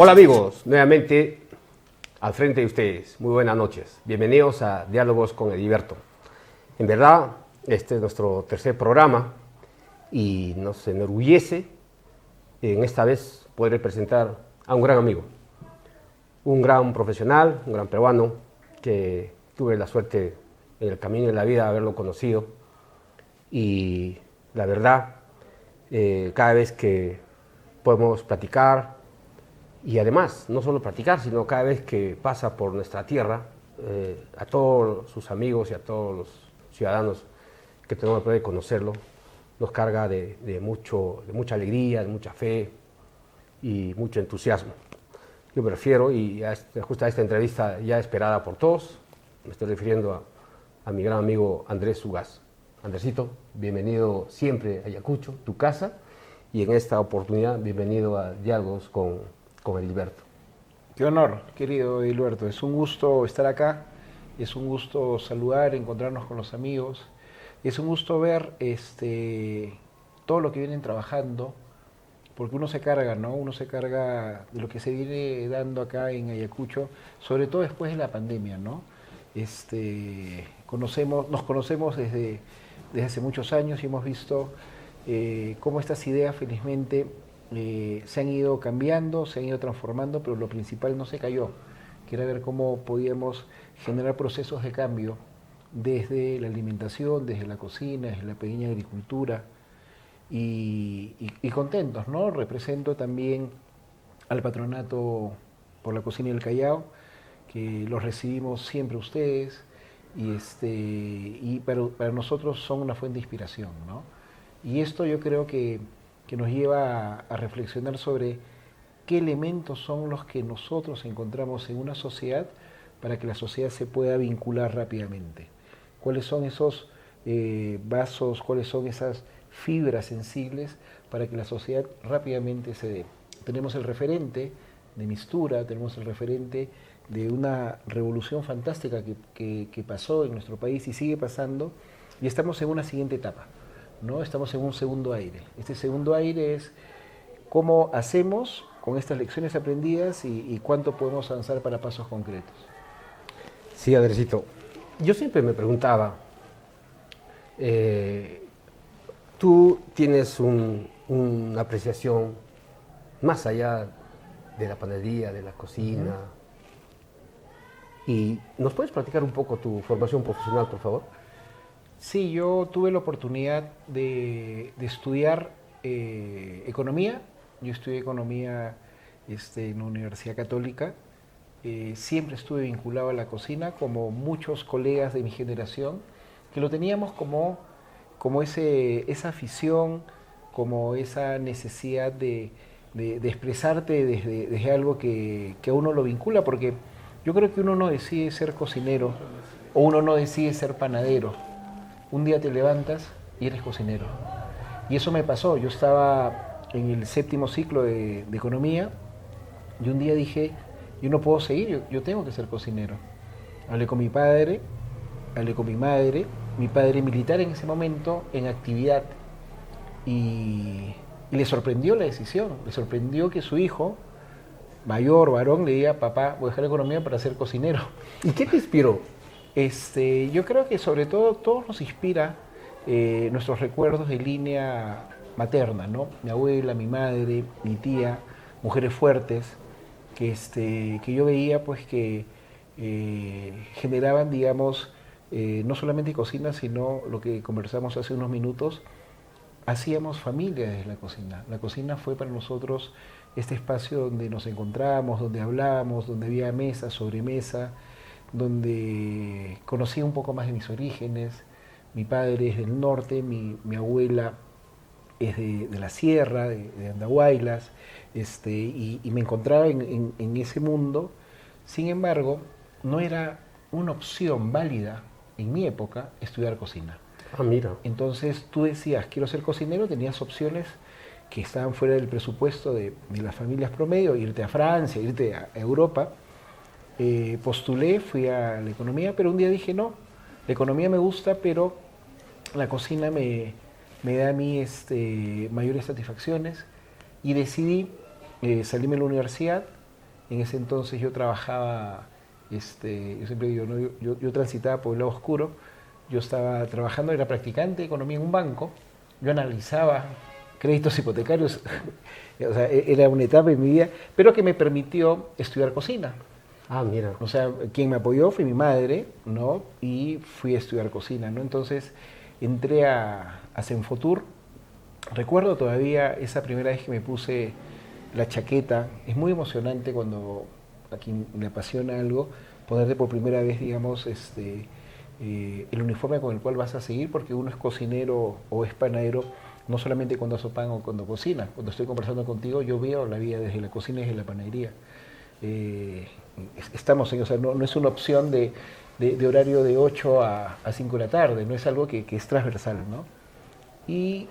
Hola amigos, nuevamente al frente de ustedes. Muy buenas noches. Bienvenidos a Diálogos con Ediberto. En verdad, este es nuestro tercer programa y nos enorgullece en esta vez poder presentar a un gran amigo, un gran profesional, un gran peruano que tuve la suerte en el camino de la vida de haberlo conocido y la verdad, cada vez que podemos platicar y además, no solo platicar, sino cada vez que pasa por nuestra tierra, a todos sus amigos y a todos los ciudadanos que tenemos el placer de conocerlo, nos carga de mucha alegría, de mucha fe y mucho entusiasmo. Yo me refiero, y justo a esta entrevista ya esperada por todos, me estoy refiriendo a mi gran amigo Andrés Ugaz. Andresito, bienvenido siempre a Ayacucho, tu casa, y en esta oportunidad bienvenido a Diálogos con Edilberto. Qué honor, querido Edilberto. Es un gusto estar acá, es un gusto saludar, encontrarnos con los amigos, es un gusto ver todo lo que vienen trabajando, porque uno se carga, ¿no? Uno se carga de lo que se viene dando acá en Ayacucho, sobre todo después de la pandemia, ¿no? Nos conocemos desde hace muchos años y hemos visto cómo estas ideas felizmente se han ido cambiando, se han ido transformando, pero lo principal no se cayó, que era ver cómo podíamos generar procesos de cambio desde la alimentación, desde la cocina, desde la pequeña agricultura y contentos, ¿no? Represento también al Patronato por la Cocina del Callao, que los recibimos siempre ustedes y para nosotros son una fuente de inspiración, ¿no? Y esto yo creo que nos lleva a reflexionar sobre qué elementos son los que nosotros encontramos en una sociedad para que la sociedad se pueda vincular rápidamente. ¿Cuáles son esos vasos, cuáles son esas fibras sensibles para que la sociedad rápidamente se dé? Tenemos el referente de Mistura, tenemos el referente de una revolución fantástica que pasó en nuestro país y sigue pasando, y estamos en una siguiente etapa, ¿no? Estamos en un segundo aire. Este segundo aire es cómo hacemos con estas lecciones aprendidas y cuánto podemos avanzar para pasos concretos. Sí, Andresito. Yo siempre me preguntaba, tú tienes una apreciación más allá de la panadería, de la cocina. ¿Y nos puedes platicar un poco tu formación profesional, por favor? Sí, yo tuve la oportunidad de estudiar economía. Yo estudié economía en la Universidad Católica. Siempre estuve vinculado a la cocina, como muchos colegas de mi generación, que lo teníamos como esa afición, como esa necesidad de expresarte desde algo que a uno lo vincula, porque yo creo que uno no decide ser cocinero o uno no decide ser panadero. Un día te levantas y eres cocinero. Y eso me pasó. Yo estaba en el 7º ciclo de economía y un día dije, yo no puedo seguir, yo tengo que ser cocinero. Hablé con mi padre, hablé con mi padre militar en ese momento, en actividad, y le sorprendió la decisión, le sorprendió que su hijo, mayor, varón, le diga, papá, voy a dejar la economía para ser cocinero. ¿Y qué te inspiró? Yo creo que sobre todo todos nos inspira nuestros recuerdos de línea materna, ¿no? Mi abuela, mi madre, mi tía, mujeres fuertes, que yo veía pues que generaban, digamos, no solamente cocina, sino lo que conversamos hace unos minutos, hacíamos familia desde la cocina. La cocina fue para nosotros este espacio donde nos encontrábamos, donde hablábamos, donde había mesa, sobremesa, donde conocí un poco más de mis orígenes. Mi padre es del norte, mi abuela es de la sierra, de Andahuaylas, y me encontraba en ese mundo. Sin embargo, no era una opción válida en mi época estudiar cocina. Ah, mira. Entonces tú decías, quiero ser cocinero, tenías opciones que estaban fuera del presupuesto de las familias promedio, irte a Francia, irte a Europa. Postulé, fui a la economía, pero un día dije, no, la economía me gusta, pero la cocina me da a mí mayores satisfacciones, y decidí salirme de la universidad, En ese entonces yo trabajaba, yo siempre digo, ¿no? Yo transitaba por el lado oscuro, yo estaba trabajando, era practicante de economía en un banco, yo analizaba créditos hipotecarios, o sea, era una etapa en mi vida, pero que me permitió estudiar cocina. Ah, mira. O sea, quien me apoyó fue mi madre, ¿no? Y fui a estudiar cocina, ¿no? Entonces entré a Senfotur. Recuerdo todavía esa primera vez que me puse la chaqueta. Es muy emocionante cuando a quien le apasiona algo, ponerte por primera vez, digamos, el uniforme con el cual vas a seguir, porque uno es cocinero o es panadero, no solamente cuando hace pan o cuando cocina. Cuando estoy conversando contigo, yo veo la vida desde la cocina y desde la panadería. Estamos en, o sea, no es una opción de horario de 8 a 5 de la tarde, no es algo que es transversal, ¿no? Y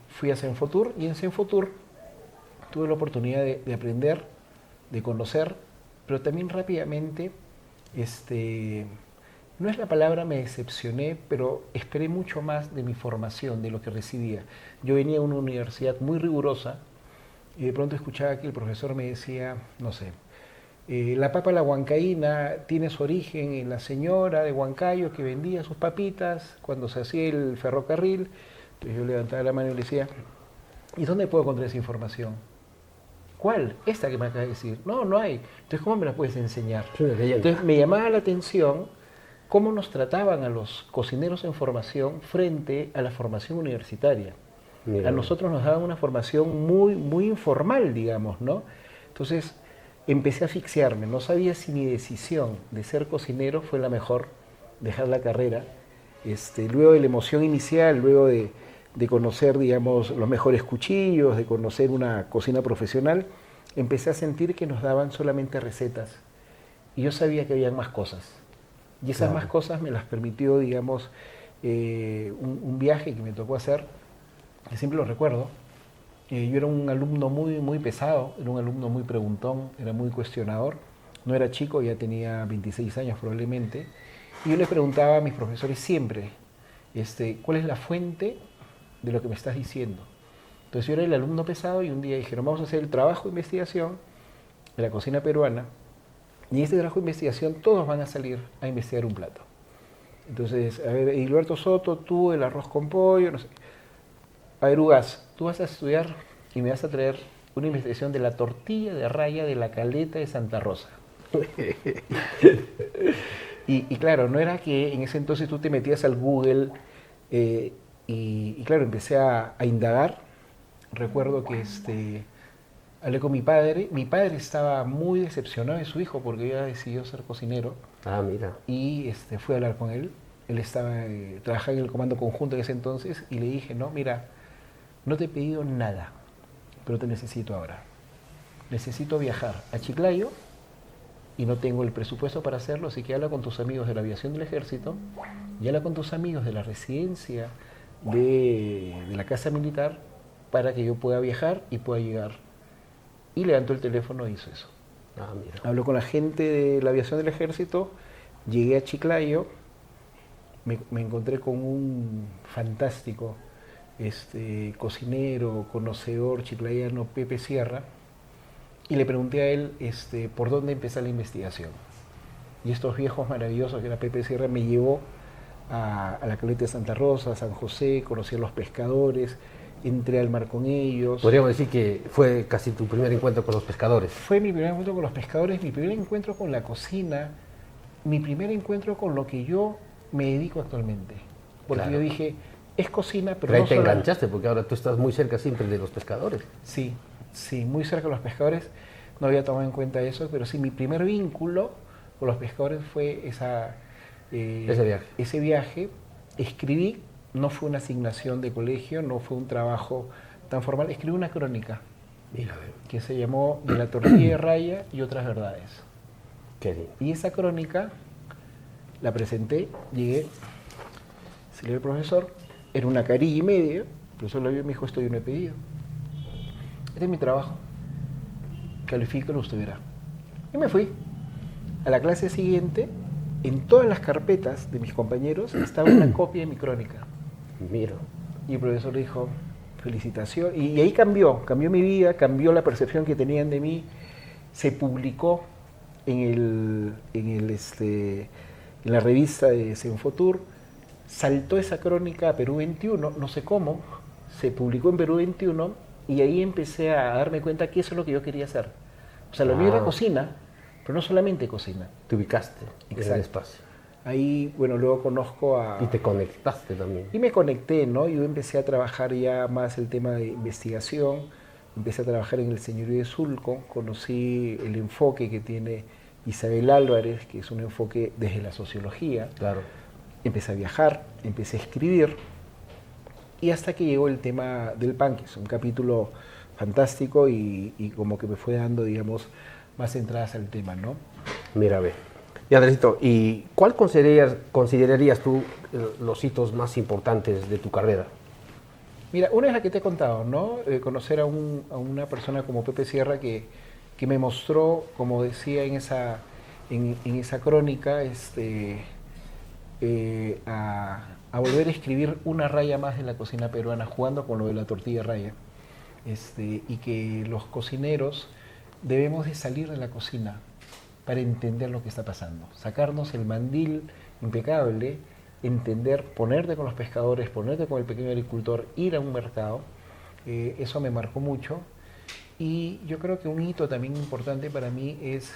fui a Senfotur, y en Senfotur tuve la oportunidad de aprender, de conocer, pero también rápidamente, no es la palabra me decepcioné, pero esperé mucho más de mi formación, de lo que recibía. Yo venía a una universidad muy rigurosa y de pronto escuchaba que el profesor me decía, no sé, la papa la huancaína tiene su origen en la señora de Huancayo que vendía sus papitas cuando se hacía el ferrocarril. Entonces yo levantaba la mano y le decía, ¿y dónde puedo encontrar esa información? ¿Cuál? Esta que me acabas de decir. No, no hay. Entonces, ¿cómo me la puedes enseñar? Entonces me llamaba la atención cómo nos trataban a los cocineros en formación frente a la formación universitaria. Mira. A nosotros nos daban una formación muy, muy informal, digamos, ¿no? Entonces empecé a asfixiarme, no sabía si mi decisión de ser cocinero fue la mejor, dejar la carrera, luego de la emoción inicial, luego de conocer, digamos, los mejores cuchillos, de conocer una cocina profesional, empecé a sentir que nos daban solamente recetas y yo sabía que había más cosas. Y esas más cosas me las permitió, digamos, un viaje que me tocó hacer, que siempre lo recuerdo. Yo era un alumno muy, muy pesado, era un alumno muy preguntón, era muy cuestionador. No era chico, ya tenía 26 años probablemente. Y yo le preguntaba a mis profesores siempre, ¿cuál es la fuente de lo que me estás diciendo? Entonces yo era el alumno pesado y un día dijeron, vamos a hacer el trabajo de investigación de la cocina peruana. Y en este trabajo de investigación todos van a salir a investigar un plato. Entonces, a ver, Gilberto Soto, tú el arroz con pollo, no sé. A ver, Ugas, tú vas a estudiar y me vas a traer una investigación de la tortilla de raya de la Caleta de Santa Rosa. y claro, no era que en ese entonces tú te metías al Google y claro, empecé a indagar. Recuerdo que hablé con mi padre estaba muy decepcionado de su hijo porque ya decidió ser cocinero. Ah, mira. Y fui a hablar con él. Él estaba trabajando en el comando conjunto en ese entonces y le dije, no, mira, no te he pedido nada, pero te necesito ahora. Necesito viajar a Chiclayo y no tengo el presupuesto para hacerlo, así que habla con tus amigos de la aviación del ejército y habla con tus amigos de la residencia de la casa militar para que yo pueda viajar y pueda llegar. Y levantó el teléfono e hizo eso. Ah, mira. Habló con la gente de la aviación del ejército, llegué a Chiclayo, me encontré con un fantástico cocinero, conocedor chiclayano, Pepe Sierra, y le pregunté a él por dónde empezar la investigación. Y estos viejos maravillosos que era Pepe Sierra me llevó a la Caleta de Santa Rosa, a San José, conocí a los pescadores, entré al mar con ellos. Podríamos decir que fue casi tu primer encuentro con los pescadores. Fue mi primer encuentro con los pescadores, mi primer encuentro con la cocina, mi primer encuentro con lo que yo me dedico actualmente. Porque claro, yo dije, es cocina, pero ahí no te solo... enganchaste, porque ahora tú estás muy cerca siempre de los pescadores. Sí, sí, muy cerca de los pescadores. No había tomado en cuenta eso, pero sí, mi primer vínculo con los pescadores fue ese viaje. Escribí, no fue una asignación de colegio, no fue un trabajo tan formal, escribí una crónica. Mira, que se llamó De la tortilla de raya y otras verdades. Qué lindo. Y esa crónica la presenté, llegué, se le dio el profesor, era una carilla y media, el profesor lo vio y me dijo, esto yo no he pedido. Este es mi trabajo, califícalo, usted verá. Y me fui. A la clase siguiente, en todas las carpetas de mis compañeros estaba una copia de mi crónica. Mira. Y el profesor dijo, felicitación. Y ahí cambió mi vida, cambió la percepción que tenían de mí. se publicó en la revista de Senfotur, saltó esa crónica a Perú 21, no sé cómo, se publicó en Perú 21 y ahí empecé a darme cuenta que eso es lo que yo quería hacer. O sea, lo mío era cocina, pero no solamente cocina. Te ubicaste en el espacio. Ahí, bueno, luego conozco a... Y te conectaste también. Y me conecté, ¿no? Yo empecé a trabajar ya más el tema de investigación, empecé a trabajar en el Señorío de Sulco, conocí el enfoque que tiene Isabel Álvarez, que es un enfoque desde la sociología. Claro. Empecé a viajar, empecé a escribir, y hasta que llegó el tema del pan, que es un capítulo fantástico y como que me fue dando, digamos, más entradas al tema, ¿no? Mira, ve. Y Andresito, ¿y cuál considerarías tú los hitos más importantes de tu carrera? Mira, una es la que te he contado, ¿no? Conocer a una persona como Pepe Sierra que me mostró, como decía en esa crónica, a volver a escribir una raya más de la cocina peruana, jugando con lo de la tortilla raya. Y que los cocineros debemos de salir de la cocina para entender lo que está pasando. Sacarnos el mandil impecable, entender, ponerte con los pescadores, ponerte con el pequeño agricultor, ir a un mercado. Eso me marcó mucho. Y yo creo que un hito también importante para mí es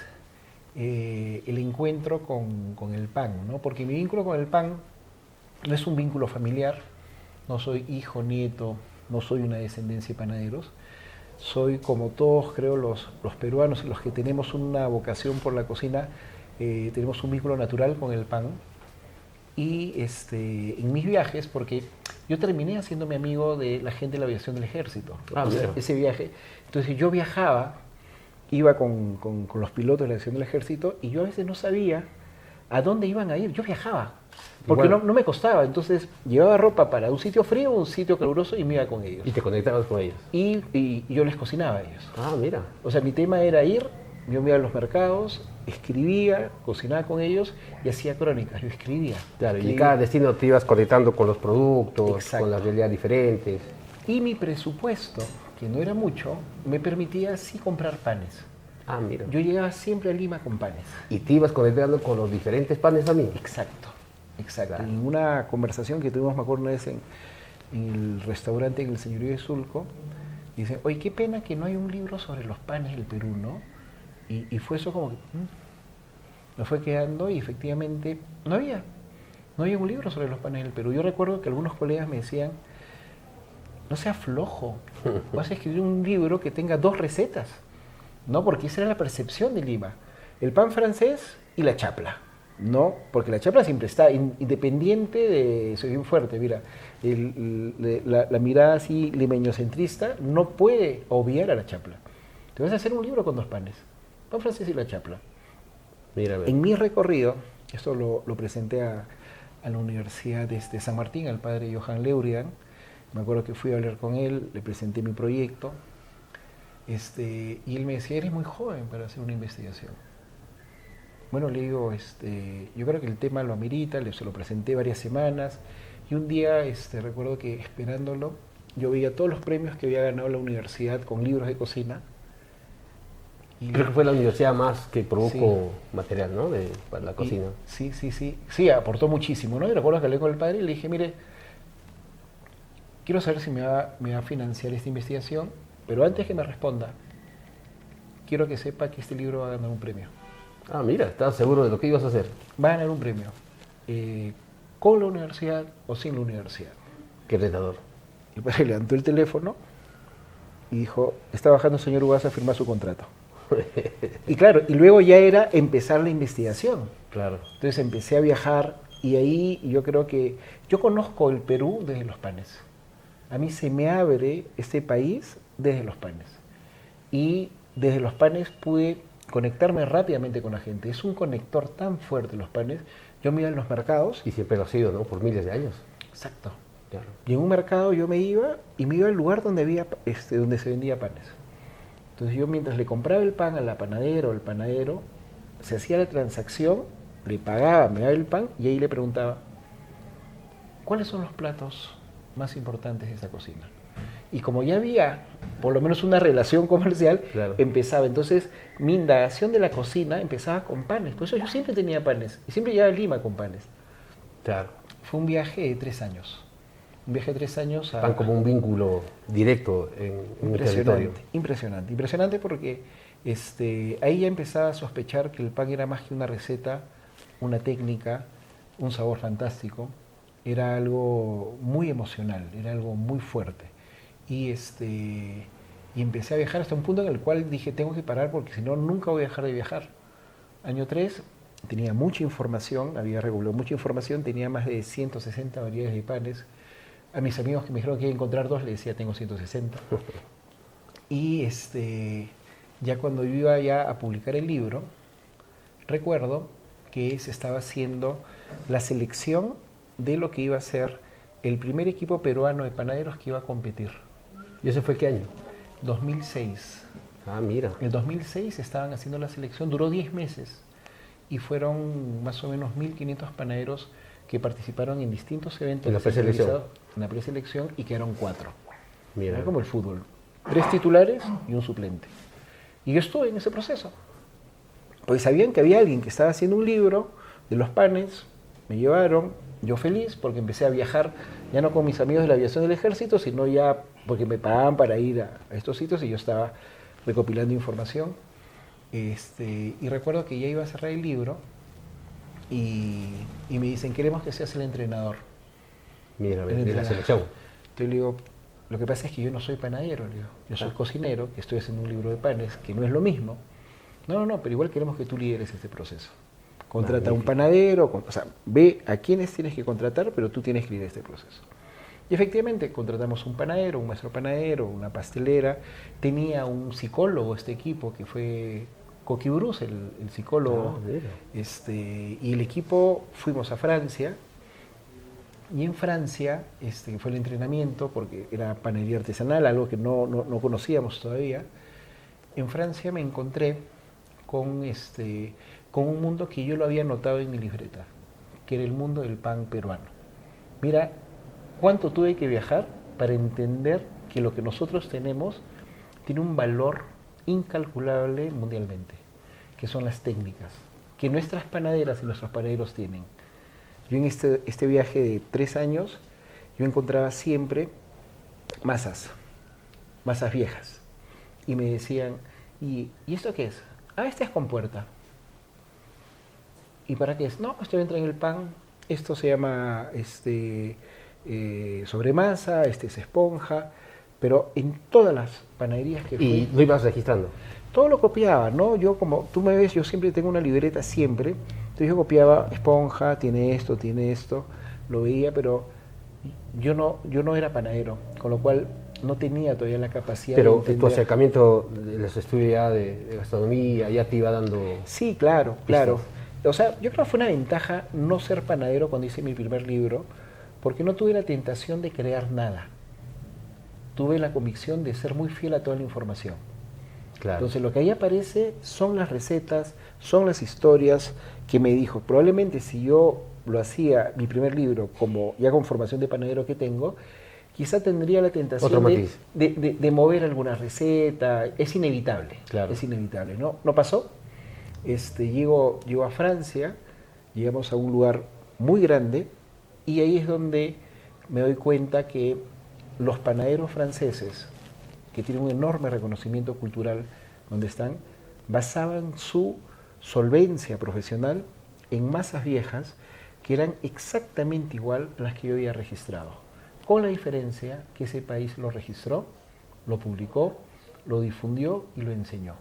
el encuentro con el pan, ¿no? Porque mi vínculo con el pan no es un vínculo familiar, no soy hijo, nieto, no soy una descendencia de panaderos. Soy, como todos creo los peruanos, los que tenemos una vocación por la cocina, tenemos un vínculo natural con el pan. Y en mis viajes, porque yo terminé haciéndome amigo de la gente de la aviación del ejército, ese viaje. Entonces yo viajaba, iba con los pilotos de la aviación del ejército, y yo a veces no sabía a dónde iban a ir. Yo viajaba, porque no me costaba. Entonces llevaba ropa para un sitio frío, un sitio caluroso, y me iba con ellos. Y te conectabas con ellos. Y yo les cocinaba a ellos. Ah, mira. O sea, mi tema era ir, yo me iba a los mercados, escribía, cocinaba con ellos y hacía crónicas, yo escribía. Claro, y en cada destino te ibas conectando con los productos, exacto, con las realidades diferentes. Y mi presupuesto, que no era mucho, me permitía sí comprar panes. Ah, mira. Yo llegaba siempre a Lima con panes. Y te ibas conectando con los diferentes panes también. Exacto. Claro. En una conversación que tuvimos, me acuerdo una vez en el restaurante en el Señorío de Sulco, dice, oye, qué pena que no hay un libro sobre los panes del Perú, ¿no? Y fue eso como que me fue quedando, y efectivamente no había un libro sobre los panes del Perú. Yo recuerdo que algunos colegas me decían, no seas flojo, vas a escribir un libro que tenga 2 recetas, ¿no? Porque esa era la percepción de Lima, el pan francés y la chapla, ¿no? Porque la chapla siempre está, independiente de, soy bien fuerte, mira, la mirada así limeñocentrista no puede obviar a la chapla. Te vas a hacer un libro con 2 panes, pan francés y la chapla. Mira, en mi recorrido, esto lo presenté a la Universidad de San Martín, al padre Johan Leurian. Me acuerdo que fui a hablar con él, le presenté mi proyecto, y él me decía, eres muy joven para hacer una investigación. Bueno, le digo, yo creo que el tema lo amerita, se lo presenté varias semanas, y un día recuerdo que esperándolo, yo veía todos los premios que había ganado la universidad con libros de cocina. Y creo que fue la universidad más que produjo material, ¿no? Para la cocina. Sí, aportó muchísimo, ¿no? Y recuerdo que hablé con el padre y le dije, mire, quiero saber si me va a financiar esta investigación, pero antes que me responda, quiero que sepa que este libro va a ganar un premio. Ah, mira, ¿estabas seguro de lo que ibas a hacer? Va a ganar un premio, con la universidad o sin la universidad. Qué retador. El padre levantó el teléfono y dijo, está bajando el señor Ugaz a firmar su contrato. Y claro, y luego ya era empezar la investigación. Claro. Entonces empecé a viajar, y ahí yo creo que yo conozco el Perú desde los panes. A mí se me abre este país desde los panes. Y desde los panes pude conectarme rápidamente con la gente. Es un conector tan fuerte los panes. Yo me iba en los mercados. Y siempre lo ha sido, ¿no? Por miles de años. Exacto. Claro. Y en un mercado yo me iba al lugar donde donde se vendía panes. Entonces yo, mientras le compraba el pan a la panadera o al panadero, se hacía la transacción, le pagaba, me daba el pan, y ahí le preguntaba, ¿cuáles son los platos más importantes de esa cocina? Y como ya había por lo menos una relación comercial, Claro. empezaba. Entonces, mi indagación de la cocina empezaba con panes. Por eso yo siempre tenía panes. Y siempre llegaba a Lima con panes. Claro. Fue un viaje de 3 años. Un viaje de 3 años a... Van como un vínculo directo en un territorio. Impresionante porque ahí ya empezaba a sospechar que el pan era más que una receta, una técnica, un sabor fantástico. Era algo muy emocional, era algo muy fuerte. Y empecé a viajar hasta un punto en el cual dije, tengo que parar porque si no, nunca voy a dejar de viajar. Año 3, tenía mucha información, había recopilado mucha información, tenía más de 160 variedades de panes. A mis amigos que me dijeron que iba a encontrar 2, les decía, tengo 160. Y ya cuando yo iba ya a publicar el libro, recuerdo que se estaba haciendo la selección de lo que iba a ser el primer equipo peruano de panaderos que iba a competir. ¿Y ese fue qué año? 2006. Ah, mira. En el 2006 estaban haciendo la selección, duró 10 meses y fueron más o menos 1.500 panaderos que participaron en distintos eventos. En la preselección. En la preselección y quedaron 4. Mira. Era como el fútbol. 3 titulares y un suplente. Y yo estuve en ese proceso. Pues sabían que había alguien que estaba haciendo un libro de los panes, me llevaron, yo feliz porque empecé a viajar, ya no con mis amigos de la aviación del ejército, sino ya porque me pagaban para ir a estos sitios y yo estaba recopilando información. Y recuerdo que ya iba a cerrar el libro y me dicen, queremos que seas el entrenador. Mira, de la selección. Entonces le digo, lo que pasa es que yo no soy panadero, le digo. Yo soy cocinero, que estoy haciendo un libro de panes, que no es lo mismo. No, pero igual queremos que tú lideres este proceso. Contrata a un panadero, o sea, ve a quiénes tienes que contratar, pero tú tienes que liderar este proceso. Y efectivamente, contratamos un panadero, un maestro panadero, una pastelera. Tenía un psicólogo este equipo, que fue Coqui Bruce, el psicólogo. Y el equipo fuimos a Francia. Y en Francia fue el entrenamiento, porque era panadería artesanal, algo que no conocíamos todavía. En Francia me encontré con un mundo que yo lo había notado en mi libreta, que era el mundo del pan peruano. Mira, cuánto tuve que viajar para entender que lo que nosotros tenemos tiene un valor incalculable mundialmente, que son las técnicas, que nuestras panaderas y nuestros panaderos tienen. Yo en este viaje de 3 años, yo encontraba siempre masas viejas. Y me decían, ¿y esto qué es? Ah, este es compuerta. ¿Y para qué es? No, esto entra en el pan, esto se llama sobremasa, este es esponja, pero en todas las panaderías que fui... ¿Y lo ibas registrando? Todo lo copiaba, ¿no? Yo, como tú me ves, yo siempre tengo una libreta, siempre. Entonces yo copiaba esponja, tiene esto, lo veía, pero yo no era panadero, con lo cual no tenía todavía la capacidad de Pero entender. tu acercamiento de los estudios ya de gastronomía ya te iba dando... Sí, claro. O sea, yo creo que fue una ventaja no ser panadero cuando hice mi primer libro, porque no tuve la tentación de crear nada. Tuve la convicción de ser muy fiel a toda la información. Claro. Entonces lo que ahí aparece son las recetas, son las historias que me dijo. Probablemente si yo lo hacía, mi primer libro, como ya con formación de panadero que tengo, quizá tendría la tentación de mover alguna receta. Es inevitable, claro. Es inevitable. No pasó. Llego a Francia, llegamos a un lugar muy grande y ahí es donde me doy cuenta que los panaderos franceses, que tienen un enorme reconocimiento cultural donde están, basaban su solvencia profesional en masas viejas que eran exactamente igual a las que yo había registrado, con la diferencia que ese país lo registró, lo publicó, lo difundió y lo enseñó.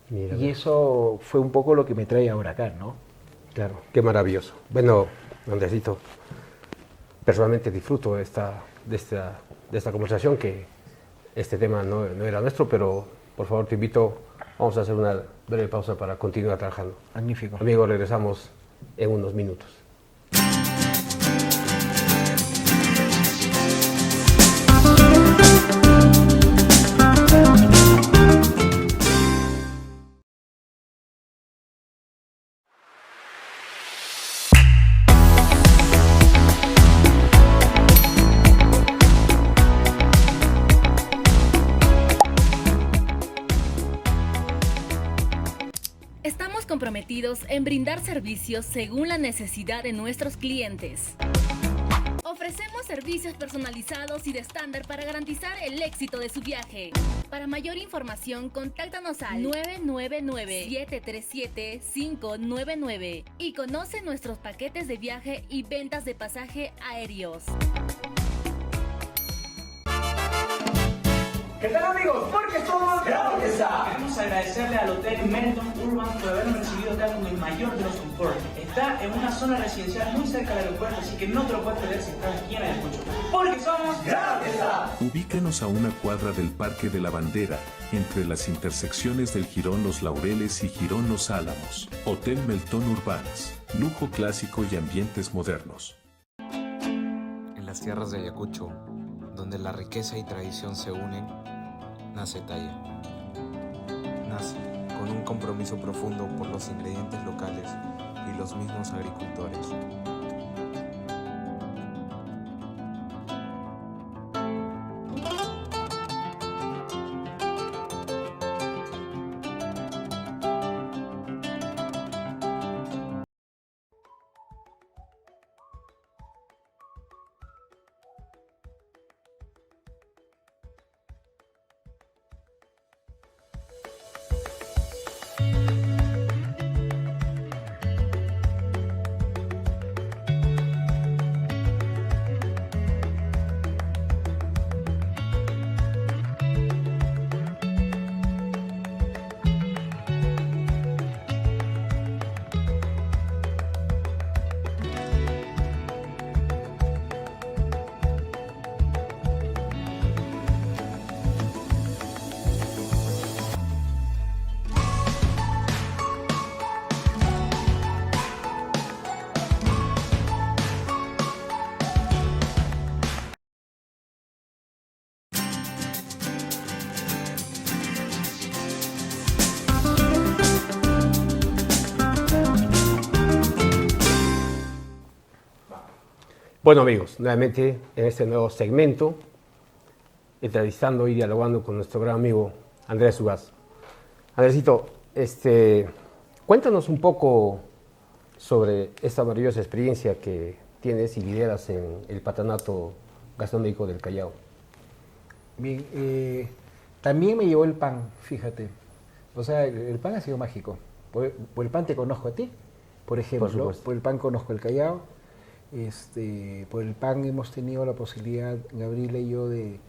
Mira, y eso fue un poco lo que me trae ahora acá, ¿no? Claro, qué maravilloso. Bueno, Andresito, personalmente disfruto de esta conversación, que este tema no era nuestro, pero por favor te invito, vamos a hacer una breve pausa para continuar trabajando. Magnífico. Amigos, regresamos en unos minutos. Estamos comprometidos en brindar servicios según la necesidad de nuestros clientes. Ofrecemos servicios personalizados y de estándar para garantizar el éxito de su viaje. Para mayor información, contáctanos al 999-737-599 y conoce nuestros paquetes de viaje y ventas de pasaje aéreos. ¿Qué tal, amigos? Porque somos Gracias. Queremos agradecerle al Hotel Melton Urban por habernos recibido acá con el mayor de los confortes. Está en una zona residencial muy cerca del aeropuerto, así que no te lo puedes perder si estás aquí en Ayacucho. Porque somos Gracias. Ubícanos a una cuadra del Parque de la Bandera, entre las intersecciones del Jirón Los Laureles y Jirón Los Álamos. Hotel Melton Urbans, lujo clásico y ambientes modernos. En las tierras de Ayacucho, donde la riqueza y tradición se unen, nace Talla. Nace con un compromiso profundo por los ingredientes locales y los mismos agricultores. Bueno, amigos, nuevamente en este nuevo segmento, entrevistando y dialogando con nuestro gran amigo Andrés Ugaz. Andresito, cuéntanos un poco sobre esta maravillosa experiencia que tienes y lideras en el Patronato Gastronómico del Callao. Bien, también me llevó el pan, fíjate. O sea, el pan ha sido mágico. Por el pan te conozco a ti, por ejemplo. Por el pan conozco el Callao. Por el pan hemos tenido la posibilidad, Gabriela y yo, de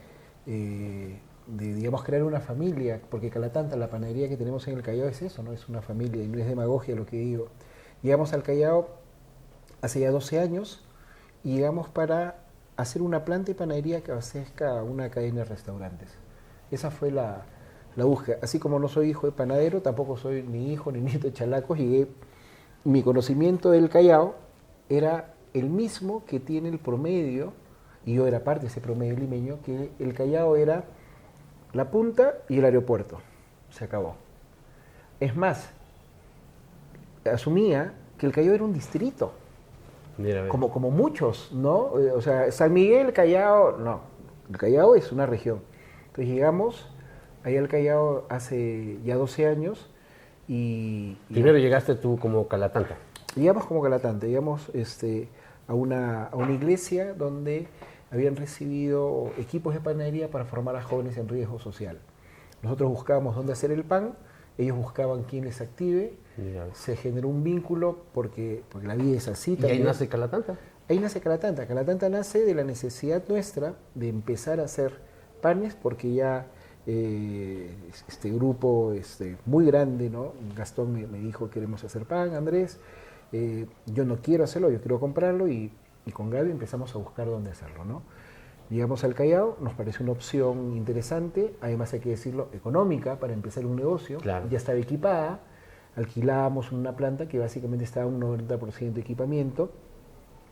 digamos, crear una familia, porque Calatanta, la panadería que tenemos en el Callao es eso, ¿no? Es una familia, y no es demagogia lo que digo. Llegamos al Callao hace ya 12 años y llegamos para hacer una planta de panadería que abastezca a una cadena de restaurantes. Esa fue la búsqueda. Así como no soy hijo de panadero, tampoco soy ni hijo ni nieto de chalacos, mi conocimiento del Callao era el mismo que tiene el promedio, y yo era parte de ese promedio limeño, que el Callao era la punta y el aeropuerto. Se acabó. Es más, asumía que el Callao era un distrito, como muchos, ¿no? O sea, San Miguel, Callao, no. El Callao es una región. Entonces llegamos ahí al Callao hace ya 12 años y... Primero llegaste tú como Calatanta. Llegamos como Calatanta, llegamos a una iglesia donde habían recibido equipos de panadería para formar a jóvenes en riesgo social. Nosotros buscábamos dónde hacer el pan, ellos buscaban quién les active, se generó un vínculo porque la vida es así. ¿Y ahí nace Calatanta? Ahí nace Calatanta. Calatanta nace de la necesidad nuestra de empezar a hacer panes, porque ya este grupo muy grande, ¿no? Gastón me dijo, queremos hacer pan, Andrés, yo no quiero hacerlo, yo quiero comprarlo, y con Gaby empezamos a buscar dónde hacerlo, ¿no? Llegamos al Callao, nos pareció una opción interesante, además hay que decirlo, económica para empezar un negocio. Claro. Ya estaba equipada, alquilábamos una planta que básicamente estaba un 90% de equipamiento,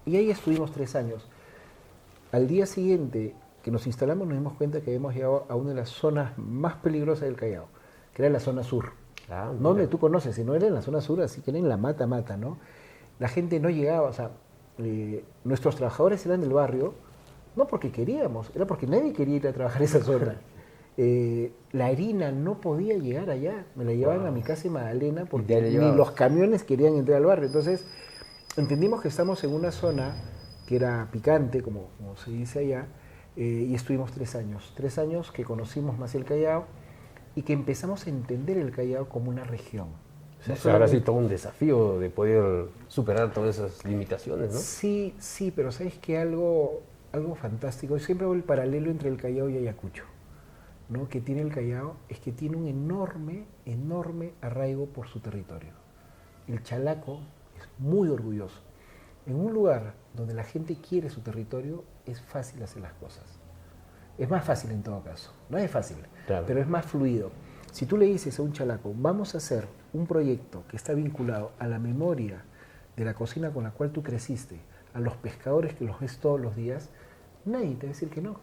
y ahí estuvimos 3 años. Al día siguiente que nos instalamos nos dimos cuenta que habíamos llegado a una de las zonas más peligrosas del Callao, que era la zona sur. No donde tú conoces, sino era en la zona sur, así que era en la mata, ¿no? La gente no llegaba, o sea, nuestros trabajadores eran del barrio, no porque queríamos, era porque nadie quería ir a trabajar a esa zona. La harina no podía llegar allá, me la llevaban a mi casa en Magdalena porque Ya le ni los camiones querían entrar al barrio. Entonces entendimos que estamos en una zona que era picante, como se dice allá, y estuvimos 3 años. 3 años que conocimos más el Callao y que empezamos a entender el Callao como una región. O sea, No ahora solamente- sí todo un desafío de poder superar todas esas limitaciones, ¿no? Sí, sí, pero ¿sabes qué? Algo fantástico. Yo siempre hago el paralelo entre el Callao y Ayacucho, ¿no? Que tiene el Callao es que tiene un enorme, enorme arraigo por su territorio. El chalaco es muy orgulloso. En un lugar donde la gente quiere su territorio, es fácil hacer las cosas. Es más fácil en todo caso. No es fácil, Claro. pero es más fluido. Si tú le dices a un chalaco, vamos a hacer un proyecto que está vinculado a la memoria de la cocina con la cual tú creciste, a los pescadores que los ves todos los días, nadie te va a decir que no.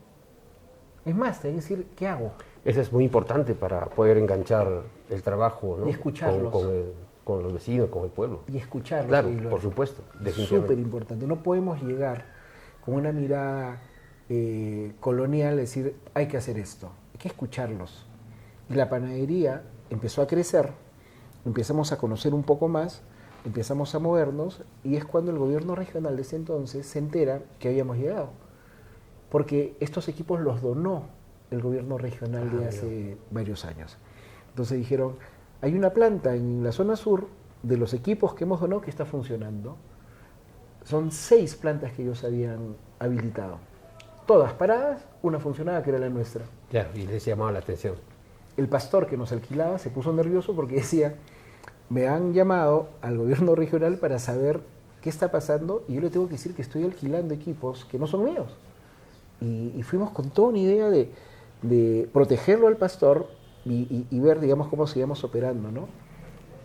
Es más, te va a decir, ¿qué hago? Eso es muy importante para poder enganchar el trabajo, ¿no? Y escucharlos. Con los vecinos, con el pueblo. Y escucharlos. Claro, y por supuesto, Súper definitivamente. importante. No podemos llegar con una mirada colonial, decir, hay que hacer esto. Hay que escucharlos. Y la panadería empezó a crecer, empezamos a conocer un poco más, empezamos a movernos, y es cuando el gobierno regional de ese entonces se entera que habíamos llegado. Porque estos equipos los donó el gobierno regional de hace varios años. Entonces dijeron, hay una planta en la zona sur de los equipos que hemos donado que está funcionando. Son 6 plantas que ellos habían habilitado. Todas paradas, una funcionaba que era la nuestra. Ya, y les llamaba la atención. El pastor que nos alquilaba se puso nervioso porque decía, me han llamado al gobierno regional para saber qué está pasando y yo le tengo que decir que estoy alquilando equipos que no son míos. Y fuimos con toda una idea de protegerlo al pastor y ver, digamos, cómo seguíamos operando, ¿no?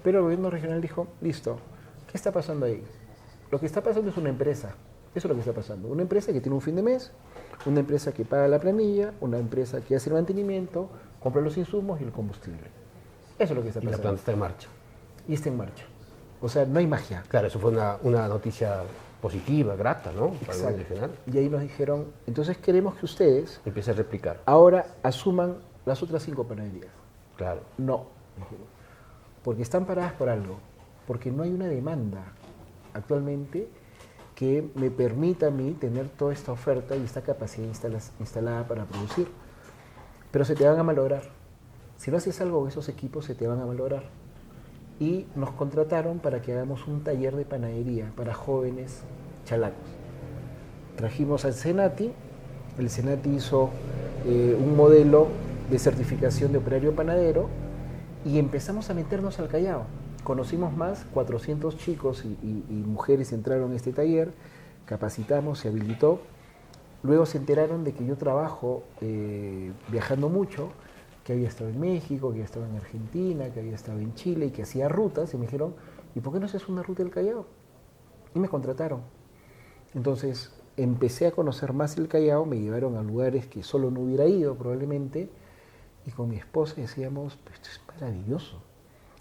Pero el gobierno regional dijo, listo, ¿qué está pasando ahí? Lo que está pasando es una empresa, eso es lo que está pasando. Una empresa que tiene un fin de mes, una empresa que paga la planilla, una empresa que hace el mantenimiento, compra los insumos y el combustible. Eso es lo que está Y la pasando. planta está en marcha. Y está en marcha. O sea, no hay magia. Claro, eso fue una noticia positiva, grata, ¿no? Para el gobierno regional. Y ahí nos dijeron, entonces queremos que ustedes Empieza a replicar. ahora asuman las otras 5 panaderías. Claro. No, porque están paradas por algo, porque no hay una demanda actualmente que me permita a mí tener toda esta oferta y esta capacidad instalada para producir. Pero se te van a malograr. Si no haces algo con esos equipos, se te van a malograr. Y nos contrataron para que hagamos un taller de panadería para jóvenes chalacos. Trajimos al Senati, el Senati hizo un modelo de certificación de operario panadero y empezamos a meternos al Callao. Conocimos más, 400 chicos y mujeres entraron a este taller, capacitamos, se habilitó. Luego se enteraron de que yo trabajo viajando mucho, que había estado en México, que había estado en Argentina, que había estado en Chile y que hacía rutas. Y me dijeron, ¿y por qué no haces una ruta del Callao? Y me contrataron. Entonces empecé a conocer más el Callao, me llevaron a lugares que solo no hubiera ido probablemente. Y con mi esposa decíamos, esto es maravilloso.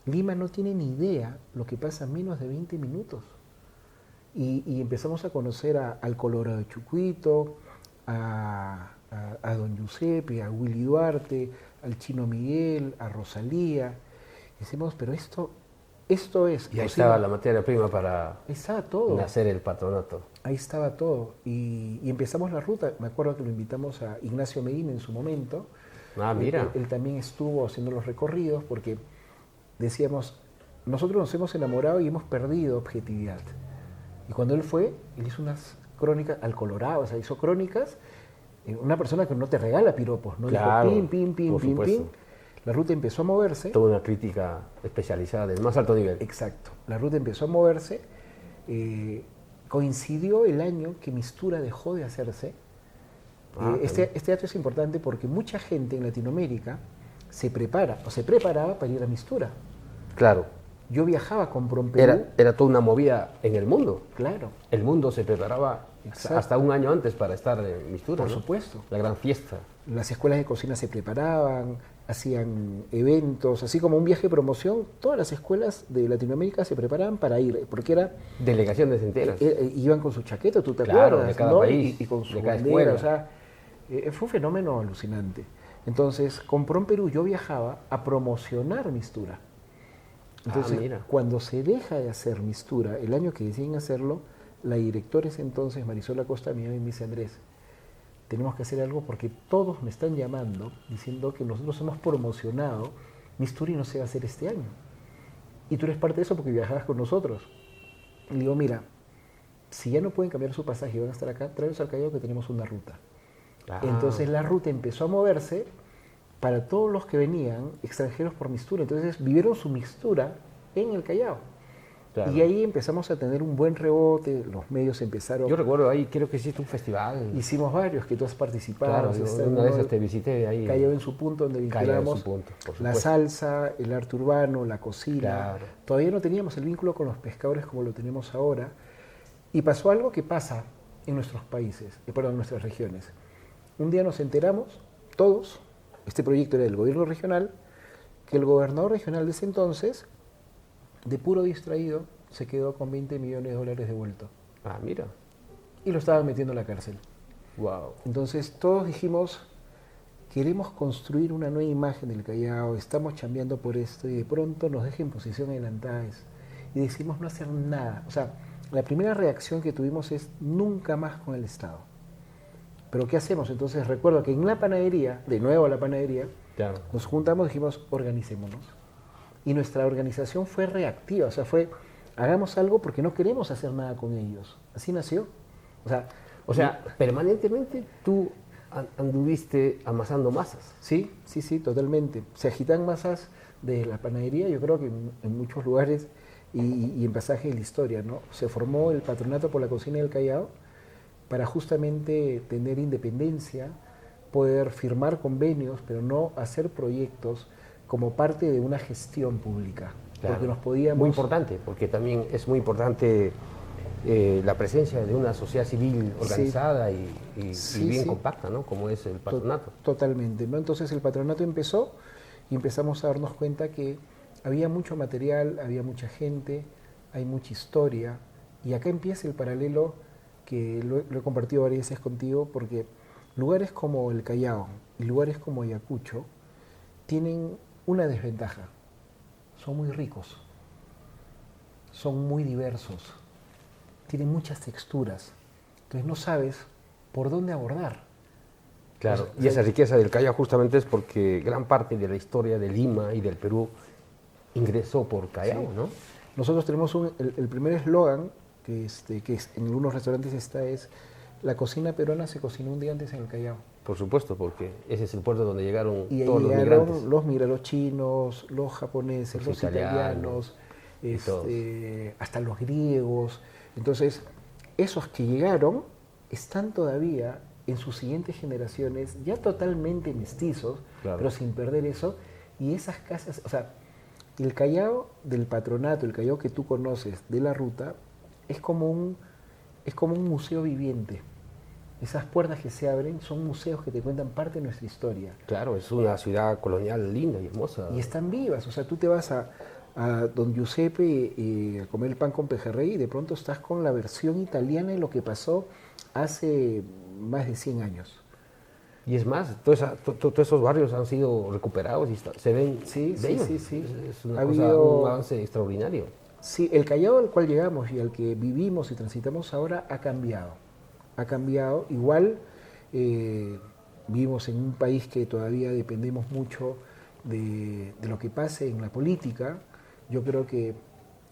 Lima no tiene ni idea lo que pasa en menos de 20 minutos. Y empezamos a conocer al Colorado de Chucuito, a Don Giuseppe, a Willy Duarte, al Chino Miguel, a Rosalía. Decimos, pero esto es... Y ahí cocina. estaba la materia prima para Ahí estaba todo. nacer el patronato. Ahí estaba todo. Y empezamos la ruta. Me acuerdo que lo invitamos a Ignacio Medina en su momento. Ah, mira. Él también estuvo haciendo los recorridos porque decíamos, nosotros nos hemos enamorado y hemos perdido objetividad. Y cuando él fue, él hizo unas crónicas al Colorado, o sea, hizo crónicas, una persona que no te regala piropos, ¿no? Claro, Dijo pim. por supuesto. La ruta empezó a moverse. Toda una crítica especializada del más alto nivel. Exacto. La ruta empezó a moverse. Coincidió el año que Mistura dejó de hacerse. Este dato es importante porque mucha gente en Latinoamérica se prepara o se preparaba para ir a Mistura. Claro. Yo viajaba con Promperú. Era toda una movida en el mundo. Claro, El mundo se preparaba Exacto. hasta un año antes para estar en Mistura, por ¿no? supuesto. La gran fiesta. Las escuelas de cocina se preparaban, hacían eventos, así como un viaje de promoción. Todas las escuelas de Latinoamérica se preparaban para ir, porque era Delegaciones enteras. iban con su chaqueta, ¿tú te Claro, acuerdas? de cada ¿no? país, y con su de cada bandera, escuela. o sea, fue un fenómeno alucinante. Entonces, con Prom Perú yo viajaba a promocionar Mistura. Entonces, mira. cuando se deja de hacer Mistura, el año que deciden hacerlo, la directora ese entonces, Marisol Acosta, me llama y me dice, Andrés, tenemos que hacer algo porque todos me están llamando diciendo que nosotros hemos promocionado Mistura y no se va a hacer este año. Y tú eres parte de eso porque viajabas con nosotros. Y le digo, mira, si ya no pueden cambiar su pasaje y van a estar acá, tráelos al Callao que tenemos una ruta. Entonces la ruta empezó a moverse para todos los que venían extranjeros por Mistura. Entonces vivieron su Mistura en el Callao. Claro. Y ahí empezamos a tener un buen rebote, los medios empezaron... Yo recuerdo ahí, creo que hiciste un festival. Hicimos varios, que tú has participado. Claro, está una uno, vez te visité ahí. Callao en su punto, donde Callao en vinculamos su punto, por la supuesto. salsa, el arte urbano, la cocina. Claro. Todavía no teníamos el vínculo con los pescadores como lo tenemos ahora. Y pasó algo que pasa en nuestros países, perdón, en nuestras regiones. Un día nos enteramos, todos, este proyecto era del gobierno regional, que el gobernador regional de ese entonces, de puro distraído, se quedó con $20 millones devuelto. Ah, mira. Y lo estaban metiendo en la cárcel. Wow. Entonces todos dijimos, queremos construir una nueva imagen del Callao, estamos chambeando por esto, y de pronto nos deja en posición adelantada y decidimos no hacer nada. O sea, la primera reacción que tuvimos es nunca más con el Estado. Pero ¿qué hacemos? Entonces recuerdo que en la panadería, de nuevo a la panadería, Claro. nos juntamos y dijimos, organicémonos. Y nuestra organización fue reactiva, o sea, fue, hagamos algo porque no queremos hacer nada con ellos. Así nació. O sea, permanentemente tú anduviste amasando masas. Sí, totalmente. Se agitan masas de la panadería, yo creo que en muchos lugares y en pasajes de la historia, ¿no? Se formó el Patronato por la Cocina del Callao para justamente tener independencia, poder firmar convenios, pero no hacer proyectos como parte de una gestión pública. Claro. Porque nos podíamos... Muy importante, porque también es muy importante la presencia de una sociedad civil organizada y bien compacta, ¿no? Como es el patronato. Totalmente, ¿no? Entonces el patronato empezó y empezamos a darnos cuenta que había mucho material, había mucha gente, hay mucha historia, y acá empieza el paralelo que lo he compartido varias veces contigo, porque lugares como el Callao y lugares como Ayacucho tienen una desventaja: son muy ricos, son muy diversos, tienen muchas texturas, entonces no sabes por dónde abordar. Claro, y esa riqueza del Callao justamente es porque gran parte de la historia de Lima y del Perú ingresó por Callao, Sí. ¿no? Nosotros tenemos el primer eslogan que en algunos restaurantes es: la cocina peruana se cocinó un día antes en el Callao. Por supuesto, porque ese es el puerto donde llegaron Y ahí todos los llegaron migrantes. los chinos, los japoneses, los italianos, hasta los griegos. Entonces, esos que llegaron están todavía en sus siguientes generaciones ya totalmente mestizos, Claro. pero sin perder eso. Y esas casas, o sea, el Callao del patronato, el Callao que tú conoces de la ruta, es como un museo viviente. Esas puertas que se abren son museos que te cuentan parte de nuestra historia. Claro, es una ciudad colonial linda y hermosa. Y están vivas. O sea, tú te vas a Don Giuseppe a comer el pan con pejerrey y de pronto estás con la versión italiana de lo que pasó hace más de 100 años. Y es más, todos esos barrios han sido recuperados y se ven Sí. bellos. Sí. Es una Ha cosa, habido- un avance extraordinario. Sí, el Callao al cual llegamos y al que vivimos y transitamos ahora ha cambiado. Ha cambiado. Igual vivimos en un país que todavía dependemos mucho de lo que pase en la política. Yo creo que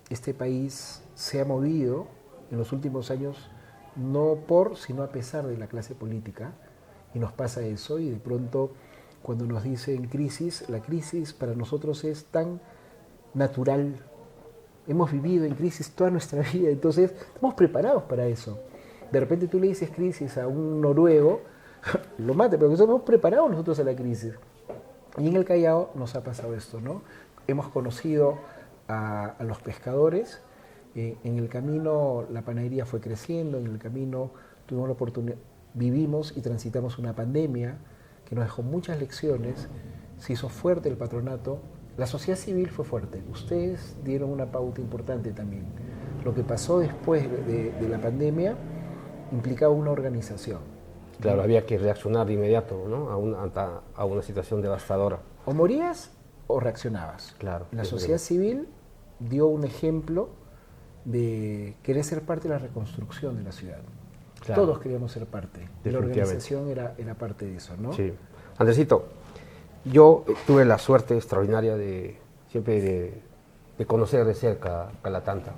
este país se ha movido en los últimos años no por, sino a pesar de la clase política. Y nos pasa eso, y de pronto cuando nos dicen crisis, la crisis para nosotros es tan natural. Hemos vivido en crisis toda nuestra vida, entonces estamos preparados para eso. De repente tú le dices crisis a un noruego, lo mata, pero nosotros estamos preparados nosotros a la crisis. Y en el Callao nos ha pasado esto, ¿no? Hemos conocido a los pescadores, en el camino la panadería fue creciendo, en el camino tuvimos la oportunidad, vivimos y transitamos una pandemia que nos dejó muchas lecciones, se hizo fuerte el patronato, la sociedad civil fue fuerte, ustedes dieron una pauta importante también. Lo que pasó después de la pandemia implicaba una organización. Claro, había que reaccionar de inmediato, ¿no? A una situación devastadora. O morías o reaccionabas. Claro. La sociedad civil dio un ejemplo de querer ser parte de la reconstrucción de la ciudad. Claro. Todos queríamos ser parte. La organización era parte de eso, ¿no? Sí. Andresito, yo tuve la suerte extraordinaria de siempre de conocer de cerca Calatanta.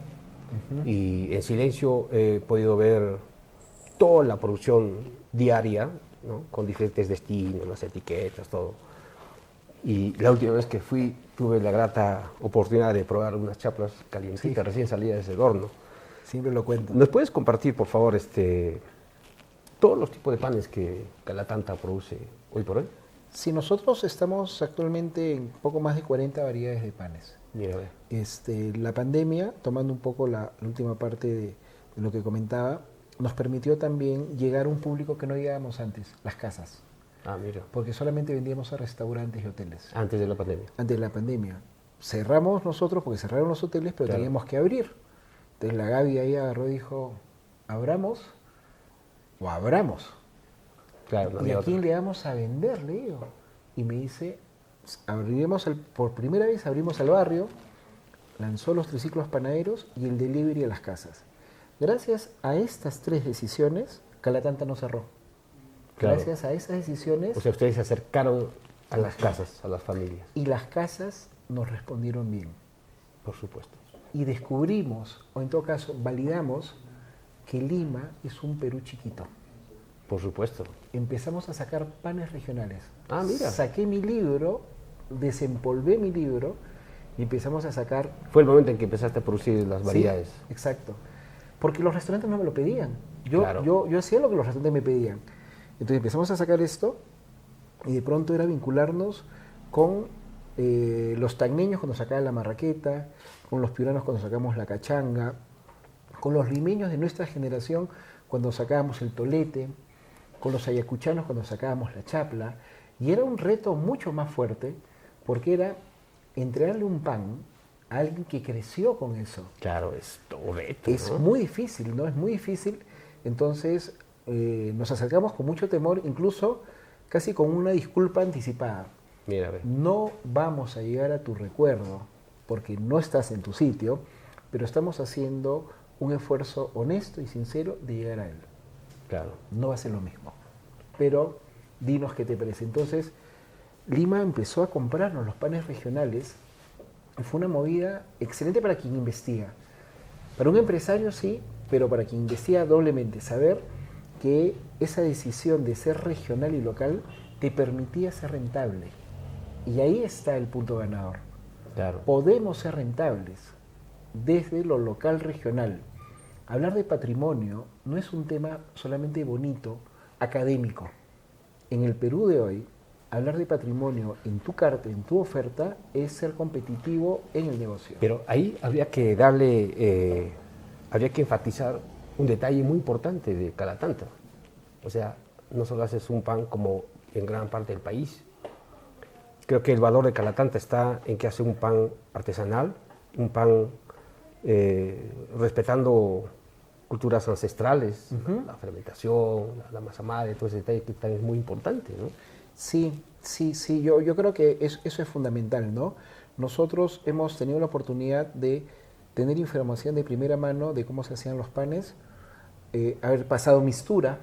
Y en silencio he podido ver toda la producción diaria, ¿no? Con diferentes destinos, las etiquetas, todo. Y la última vez que fui tuve la grata oportunidad de probar unas chaplas calientitas, recién salidas del horno. Siempre lo cuento. ¿Nos puedes compartir, por favor, todos los tipos de panes que Calatanta produce hoy por hoy? Sí, nosotros estamos actualmente en poco más de 40 variedades de panes. Mira, a ver. La pandemia, tomando un poco la última parte de lo que comentaba, nos permitió también llegar a un público que no llegábamos antes, las casas. Ah, mira. Porque solamente vendíamos a restaurantes y hoteles. Antes de la pandemia. Antes de la pandemia. Cerramos nosotros porque cerraron los hoteles, pero Claro. teníamos que abrir. Entonces la Gaby ahí agarró y dijo, ¿abramos o abramos? Claro, no ¿Y había a quién otra. le vamos a vender? Le digo. Y me dice, por primera vez abrimos al barrio, lanzó los triciclos panaderos y el delivery a las casas. Gracias a estas 3 decisiones, Calatanta no cerró. Claro. Gracias a esas decisiones, O sea, ustedes se acercaron a las casas, a las familias, y las casas nos respondieron bien. por supuesto. Y descubrimos, o en todo caso, validamos que Lima es un Perú chiquito. Por supuesto. Empezamos a sacar panes regionales. Ah, mira. Saqué mi libro, desempolvé mi libro y empezamos a sacar... Fue el momento en que empezaste a producir las variedades. Sí, exacto. Porque los restaurantes no me lo pedían. Claro. Yo hacía lo que los restaurantes me pedían. Entonces empezamos a sacar esto y de pronto era vincularnos con los tacneños cuando sacaban la marraqueta, con los piuranos cuando sacamos la cachanga, con los limeños de nuestra generación cuando sacábamos el tolete, con los ayacuchanos cuando sacábamos la chapla. Y era un reto mucho más fuerte porque era entregarle un pan a alguien que creció con eso. Claro, es todo reto, Es ¿no? muy difícil, ¿no? Es muy difícil. Entonces nos acercamos con mucho temor, incluso casi con una disculpa anticipada. Mira, a ver. No vamos a llegar a tu recuerdo porque no estás en tu sitio, pero estamos haciendo un esfuerzo honesto y sincero de llegar a él. Claro. No va a ser lo mismo, pero dinos qué te parece. Entonces, Lima empezó a comprarnos los panes regionales y fue una movida excelente para quien investiga. Para un empresario sí, pero para quien investiga doblemente, saber que esa decisión de ser regional y local te permitía ser rentable. Y ahí está el punto ganador. Claro. Podemos ser rentables desde lo local regional. Hablar de patrimonio no es un tema solamente bonito, académico. En el Perú de hoy, hablar de patrimonio en tu carta, en tu oferta, es ser competitivo en el negocio. Pero ahí habría que habría que enfatizar un detalle muy importante de Calatanta. O sea, no solo haces un pan como en gran parte del país. Creo que el valor de Calatanta está en que hace un pan artesanal, un pan respetando culturas ancestrales, la fermentación, la masa madre, todo ese detalle que también es muy importante, ¿no? Sí, yo creo que eso es fundamental, ¿no? Nosotros hemos tenido la oportunidad de tener información de primera mano de cómo se hacían los panes, haber pasado mistura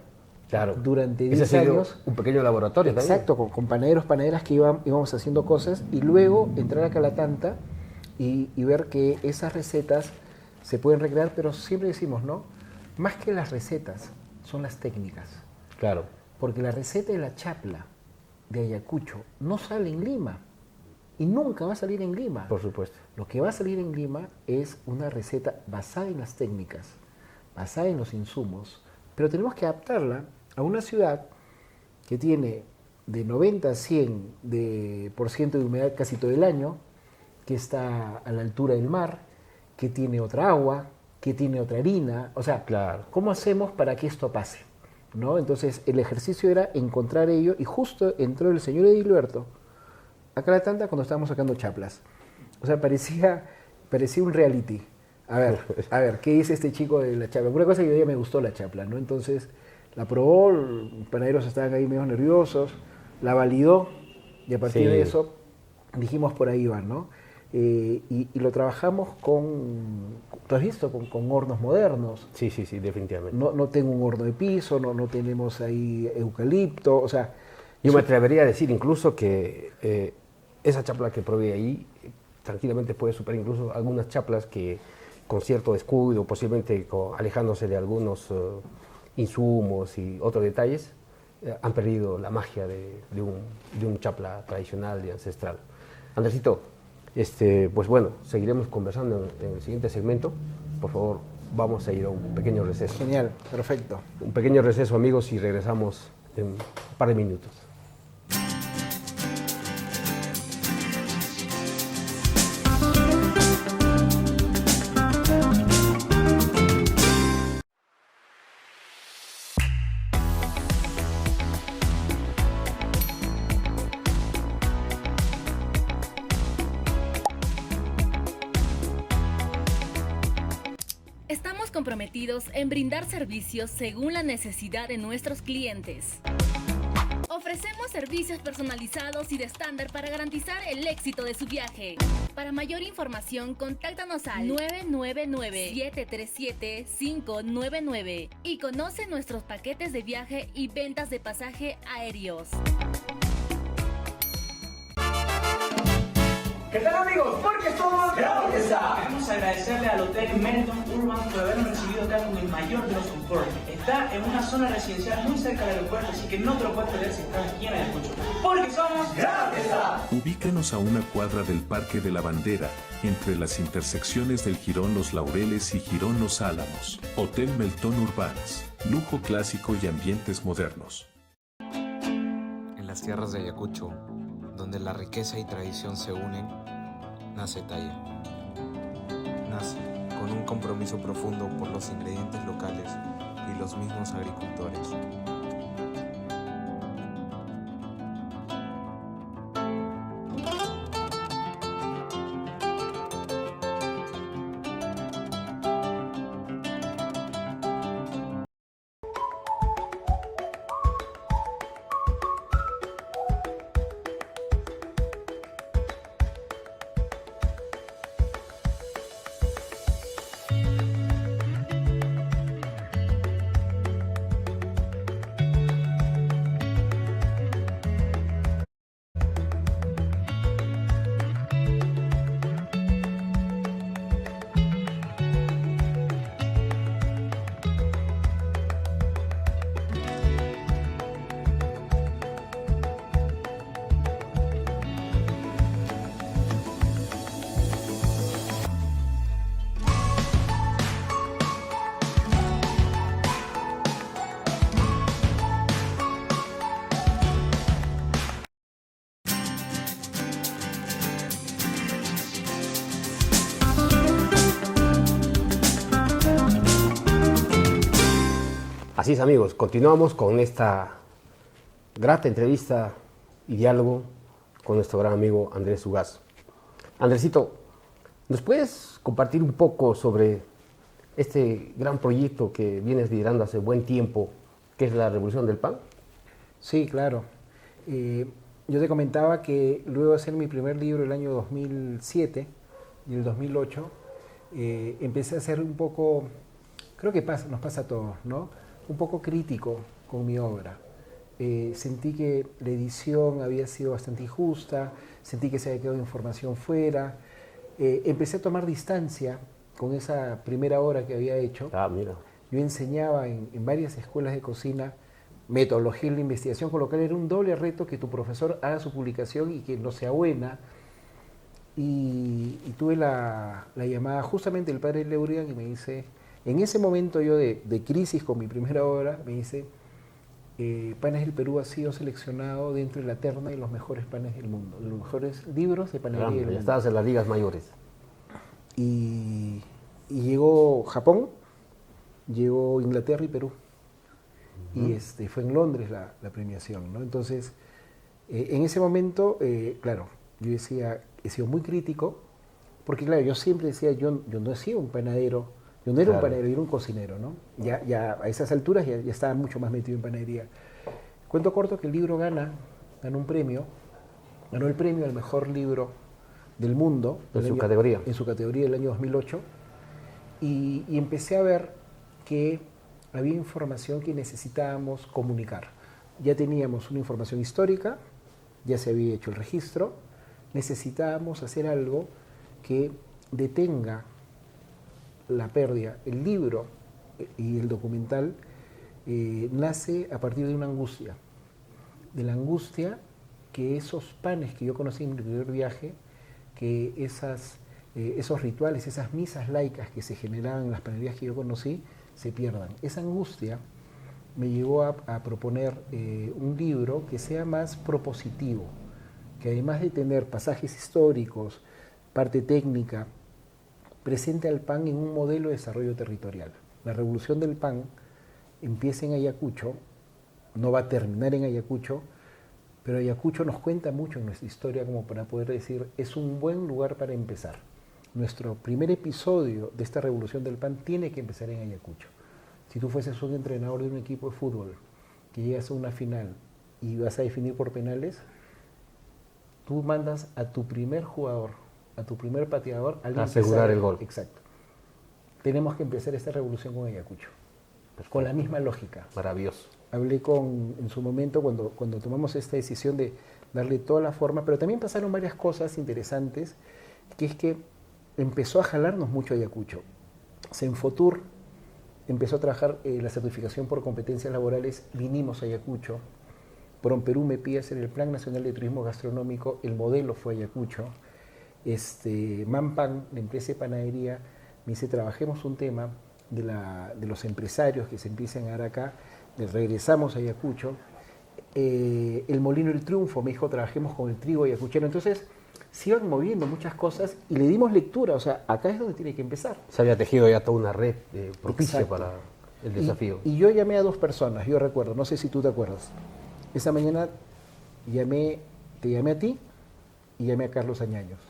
Claro. durante Ese ha 10 sido años. un pequeño laboratorio también. Exacto, con panaderos, panaderas que íbamos haciendo cosas y luego entrar a Calatanta y ver que esas recetas se pueden recrear, pero siempre decimos, ¿no? Más que las recetas, son las técnicas. Claro. Porque la receta de la chapla de Ayacucho no sale en Lima y nunca va a salir en Lima. Por supuesto. Lo que va a salir en Lima es una receta basada en las técnicas, basada en los insumos, pero tenemos que adaptarla a una ciudad que tiene de 90 a 100% de humedad casi todo el año, que está a la altura del mar, que tiene otra agua, que tiene otra harina. O sea, Claro. ¿cómo hacemos para que esto pase? ¿No? Entonces, el ejercicio era encontrar ello y justo entró el señor Edilberto a Calatanta cuando estábamos sacando chaplas. O sea, parecía un reality. A ver, ¿qué dice este chico de la chapla? Una cosa que hoy día me gustó la chapla, ¿no? Entonces, La probó, los panaderos estaban ahí medio nerviosos, la validó y a partir de eso dijimos por ahí va, ¿no? Y lo trabajamos ¿tú has visto? Con hornos modernos. Sí, definitivamente. No tengo un horno de piso, no tenemos ahí eucalipto, o sea... Yo me atrevería a decir incluso que esa chapla que probé ahí tranquilamente puede superar incluso algunas chaplas que con cierto descuido, posiblemente alejándose de algunos insumos y otros detalles, han perdido la magia de un chapla tradicional y ancestral. Andresito, pues bueno, seguiremos conversando en el siguiente segmento. Por favor, vamos a ir a un pequeño receso. Genial, perfecto. Un pequeño receso, amigos, y regresamos en un par de minutos. Estamos comprometidos en brindar servicios según la necesidad de nuestros clientes. Ofrecemos servicios personalizados y de estándar para garantizar el éxito de su viaje. Para mayor información, contáctanos al 999-737-599 y conoce nuestros paquetes de viaje y ventas de pasaje aéreos. ¿Qué tal, amigos? Porque somos Gracias. Queremos agradecerle al Hotel Melton Urban por habernos recibido acá con el mayor de los soportes. Está en una zona residencial muy cerca del aeropuerto, así que no te lo puedes perder si estás aquí en Ayacucho. Porque somos Gracias. Ubícanos a una cuadra del Parque de la Bandera, entre las intersecciones del Jirón Los Laureles y Jirón Los Álamos. Hotel Melton Urbans, lujo clásico y ambientes modernos. En las tierras de Ayacucho, donde la riqueza y tradición se unen, nace Talla. Nace con un compromiso profundo por los ingredientes locales y los mismos agricultores. Así es, amigos, continuamos con esta grata entrevista y diálogo con nuestro gran amigo Andrés Ugaz. Andresito, ¿nos puedes compartir un poco sobre este gran proyecto que vienes liderando hace buen tiempo, que es la Revolución del Pan? Sí, claro. Yo te comentaba que luego de hacer mi primer libro el año 2007 y el 2008, empecé a ser un poco, creo que nos pasa a todos, ¿no? Un poco crítico con mi obra. Sentí que la edición había sido bastante injusta, sentí que se había quedado información fuera. Empecé a tomar distancia con esa primera obra que había hecho. Mira. Yo enseñaba en varias escuelas de cocina metodología de la investigación, con lo cual era un doble reto que tu profesor haga su publicación y que no sea buena. Y tuve la llamada justamente del padre Leurian y me dice, en ese momento yo de crisis con mi primera obra, me dice, Panes del Perú ha sido seleccionado dentro de la terna de los mejores panes del mundo, de los mejores libros de panadería del mundo. Ya estabas en las ligas mayores. Y llegó Japón, llegó Inglaterra y Perú. Y fue en Londres la premiación, ¿no? Entonces, en ese momento, claro, yo decía, he sido muy crítico, porque claro, yo siempre decía, yo no he sido un panadero Yo no era un Claro. panadero, yo era un cocinero, ¿no? Ya a esas alturas ya estaba mucho más metido en panadería. Cuento corto que el libro ganó un premio, ganó el premio al mejor libro del mundo. En su categoría. En su categoría del año 2008. Y empecé a ver que había información que necesitábamos comunicar. Ya teníamos una información histórica, ya se había hecho el registro, necesitábamos hacer algo que detenga la pérdida. El libro y el documental nace a partir de una angustia, de la angustia que esos panes que yo conocí en mi primer viaje, que esos rituales, esas misas laicas que se generaban en las panaderías que yo conocí, se pierdan. Esa angustia me llevó a proponer un libro que sea más propositivo, que además de tener pasajes históricos, parte técnica, presente al pan en un modelo de desarrollo territorial. La revolución del pan empieza en Ayacucho, no va a terminar en Ayacucho, pero Ayacucho nos cuenta mucho en nuestra historia como para poder decir, es un buen lugar para empezar. Nuestro primer episodio de esta revolución del pan tiene que empezar en Ayacucho. Si tú fueses un entrenador de un equipo de fútbol que llegas a una final y vas a definir por penales, tú mandas a tu primer jugador, a tu primer pateador, a asegurar el gol. Exacto. Tenemos que empezar esta revolución con Ayacucho, con la misma lógica. Maravilloso. Hablé en su momento cuando tomamos esta decisión de darle toda la forma, pero también pasaron varias cosas interesantes, que es que empezó a jalarnos mucho Ayacucho. Senfotur empezó a trabajar la certificación por competencias laborales, vinimos a Ayacucho. Perú me pide hacer el Plan Nacional de Turismo Gastronómico, el modelo fue Ayacucho. Manpan, la empresa de panadería, me dice, trabajemos un tema de los empresarios que se empiezan a dar acá, regresamos a Ayacucho. El Molino del Triunfo me dijo, trabajemos con el trigo ayacucheno. Entonces, se iban moviendo muchas cosas y le dimos lectura, o sea, acá es donde tiene que empezar. Se había tejido ya toda una red propicia Exacto. para el desafío. Y yo llamé a dos personas, yo recuerdo, no sé si tú te acuerdas. Esa mañana te llamé a ti y llamé a Carlos Añaños.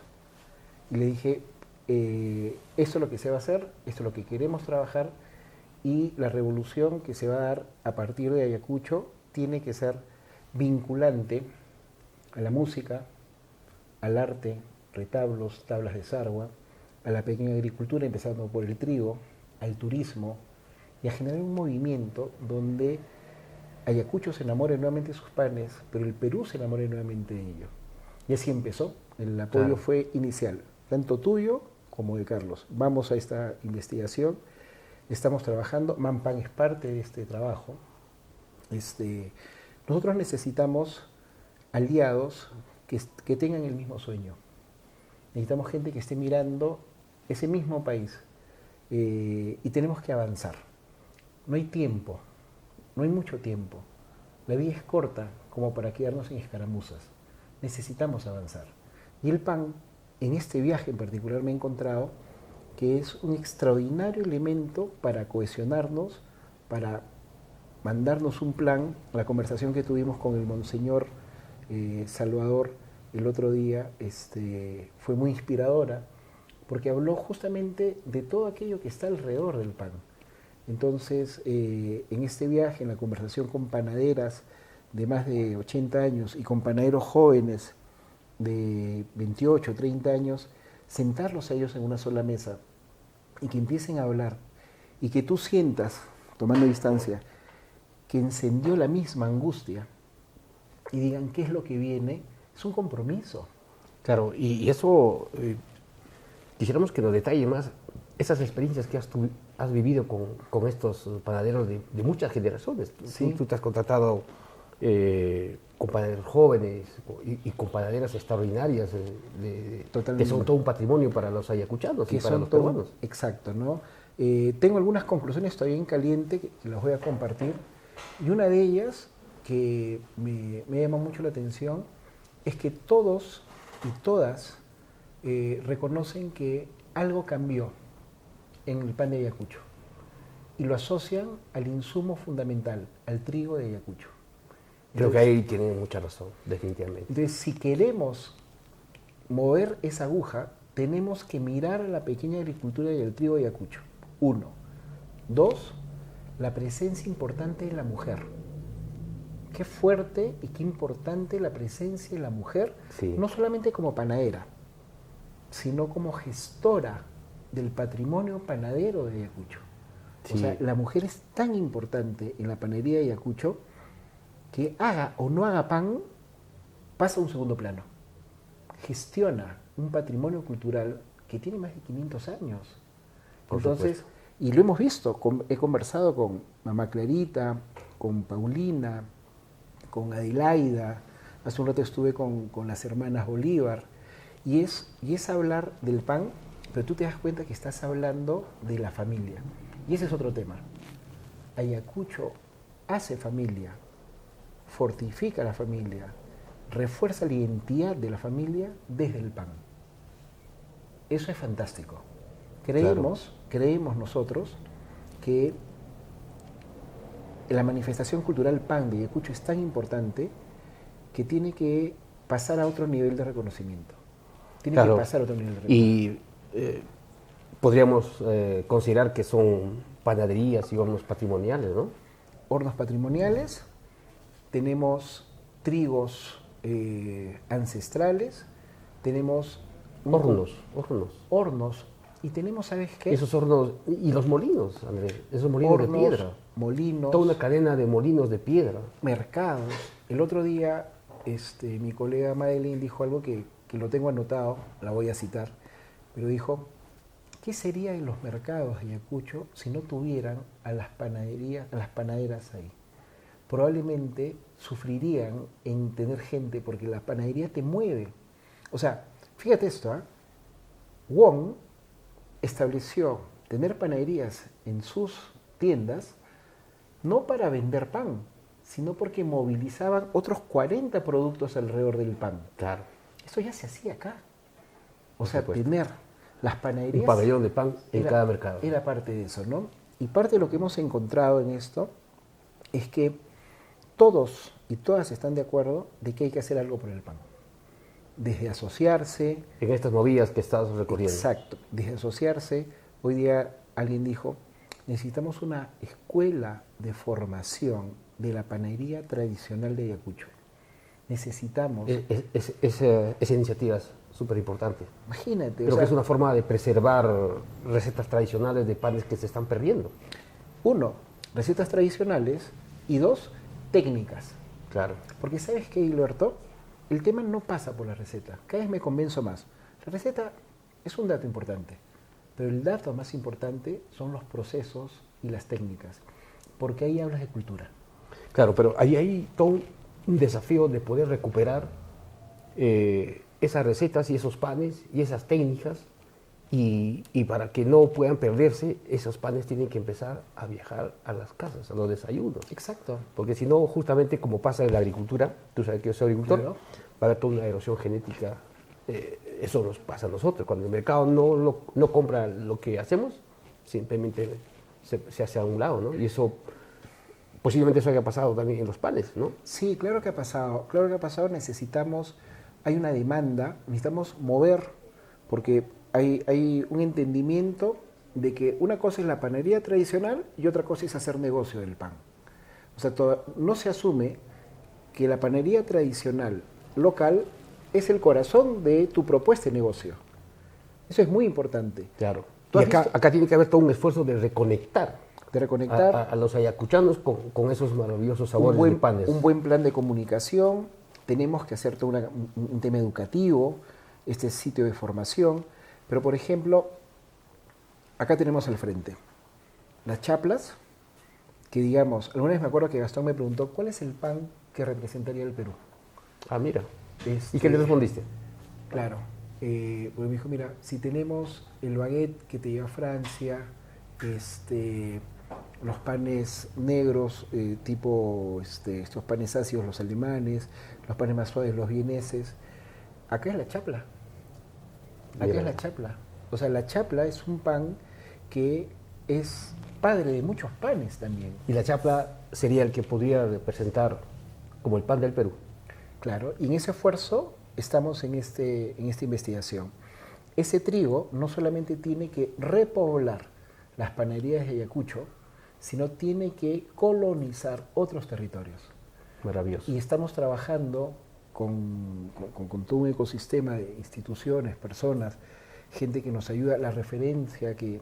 Y le dije, esto es lo que se va a hacer, esto es lo que queremos trabajar, y la revolución que se va a dar a partir de Ayacucho tiene que ser vinculante a la música, al arte, retablos, tablas de sargua, a la pequeña agricultura, empezando por el trigo, al turismo, y a generar un movimiento donde Ayacucho se enamore nuevamente de sus panes, pero el Perú se enamore nuevamente de ello. Y así empezó, el apoyo Claro. fue inicial, tanto tuyo como de Carlos. Vamos a esta investigación, estamos trabajando, Manpan es parte de este trabajo. Nosotros necesitamos aliados que tengan el mismo sueño. Necesitamos gente que esté mirando ese mismo país y tenemos que avanzar. No hay tiempo, no hay mucho tiempo. La vida es corta como para quedarnos en escaramuzas. Necesitamos avanzar. Y el pan, en este viaje en particular me he encontrado que es un extraordinario elemento para cohesionarnos, para mandarnos un plan. La conversación que tuvimos con el Monseñor Salvador el otro día fue muy inspiradora, porque habló justamente de todo aquello que está alrededor del pan. Entonces, en este viaje, en la conversación con panaderas de más de 80 años y con panaderos jóvenes de 28, 30 años, sentarlos a ellos en una sola mesa y que empiecen a hablar y que tú sientas, tomando distancia, que encendió la misma angustia y digan qué es lo que viene, es un compromiso. Claro, y eso quisiéramos que nos detalle más esas experiencias que has vivido con estos panaderos de muchas generaciones. Sí. Tú te has contratado con panaderos jóvenes y con panaderas extraordinarias que son todo un patrimonio para los ayacuchanos y para los peruanos. Exacto, ¿no? Tengo algunas conclusiones todavía en caliente que las voy a compartir, y una de ellas que me llama mucho la atención es que todos y todas reconocen que algo cambió en el pan de Ayacucho y lo asocian al insumo fundamental, al trigo de Ayacucho. Creo que ahí tienen mucha razón, definitivamente. Entonces, si queremos mover esa aguja, tenemos que mirar a la pequeña agricultura y al trigo de Ayacucho. Uno. Dos, la presencia importante de la mujer. Qué fuerte y qué importante la presencia de la mujer, Sí. no solamente como panadera, sino como gestora del patrimonio panadero de Ayacucho. Sí. O sea, la mujer es tan importante en la panadería de Ayacucho que haga o no haga pan, pasa a un segundo plano. Gestiona un patrimonio cultural que tiene más de 500 años. Por Entonces, supuesto. y lo hemos visto, he conversado con mamá Clarita, con Paulina, con Adelaida, hace un rato estuve con las hermanas Bolívar, y es hablar del pan, pero tú te das cuenta que estás hablando de la familia. Y ese es otro tema. Ayacucho hace familia, fortifica la familia, refuerza la identidad de la familia desde el pan. Eso es fantástico. Creemos nosotros que la manifestación cultural pan de Ayacucho es tan importante que tiene que pasar a otro nivel de reconocimiento. Tiene Claro. que pasar a otro nivel de reconocimiento. Y podríamos considerar que son panaderías y hornos patrimoniales, ¿no? Hornos patrimoniales, tenemos trigos ancestrales, tenemos Hornos. y tenemos, ¿sabes qué? Esos hornos, y los molinos, Andrés, esos molinos Hornos, de piedra. molinos, Toda una cadena de molinos de piedra. mercados. El otro día mi colega Madeline dijo algo que lo tengo anotado, la voy a citar, pero dijo, ¿qué sería en los mercados de Ayacucho si no tuvieran a las panaderías, a las panaderas ahí? Probablemente sufrirían en tener gente porque la panadería te mueve. O sea, fíjate esto, Wong estableció tener panaderías en sus tiendas no para vender pan, sino porque movilizaban otros 40 productos alrededor del pan. Claro. Eso ya se hacía acá. O Por sea, supuesto. tener las panaderías... Un pabellón de pan en era- cada mercado. Era parte de eso, ¿no? Y parte de lo que hemos encontrado en esto es que todos y todas están de acuerdo de que hay que hacer algo por el pan. Desde asociarse, En estas movidas que estás recorriendo. exacto, desde asociarse, hoy día alguien dijo, necesitamos una escuela de formación de la panadería tradicional de Ayacucho. Necesitamos, Esa iniciativa es súper importante. imagínate, Creo o sea, que es una forma de preservar recetas tradicionales de panes que se están perdiendo. uno, recetas tradicionales y dos, técnicas. Claro. Porque ¿sabes qué, Gilberto? El tema no pasa por la receta. Cada vez me convenzo más. La receta es un dato importante, pero el dato más importante son los procesos y las técnicas, porque ahí hablas de cultura. Claro, pero ahí hay todo un desafío de poder recuperar esas recetas y esos panes y esas técnicas, y para que no puedan perderse, esos panes tienen que empezar a viajar a las casas, a los desayunos. Exacto. Porque si no, justamente como pasa en la agricultura, tú sabes que yo soy agricultor, Claro. va a haber toda una erosión genética. Eso nos pasa a nosotros. Cuando el mercado no compra lo que hacemos, simplemente se hace a un lado, ¿no? Y eso, posiblemente eso haya pasado también en los panes, ¿no? Sí, claro que ha pasado. Claro que ha pasado. Hay una demanda, necesitamos mover, porque hay un entendimiento de que una cosa es la panadería tradicional y otra cosa es hacer negocio del pan. O sea, no se asume que la panadería tradicional local es el corazón de tu propuesta de negocio. Eso es muy importante. Claro. ¿Tú Y has visto? acá tiene que haber todo un esfuerzo de reconectar De reconectar a los ayacuchanos con esos maravillosos sabores de panes. un buen plan de comunicación, tenemos que hacer todo un tema educativo, este sitio de formación, pero por ejemplo, acá tenemos al frente las chaplas, que digamos, alguna vez me acuerdo que Gastón me preguntó, ¿cuál es el pan que representaría el Perú? Ah, mira. Este, ¿Y qué le respondiste? Claro, porque me dijo, mira, si tenemos el baguette que te lleva a Francia, los panes negros, estos panes ácidos, los alemanes, los panes más suaves, los vieneses, acá es la chapla. Acá Mira. es la chapla. O sea, la chapla es un pan que es padre de muchos panes también. Y la chapla sería el que podría representar como el pan del Perú. Claro, y en ese esfuerzo estamos en esta investigación. Ese trigo no solamente tiene que repoblar las panaderías de Ayacucho, sino tiene que colonizar otros territorios. Maravilloso. Y estamos trabajando con todo un ecosistema de instituciones, personas, gente que nos ayuda, la referencia que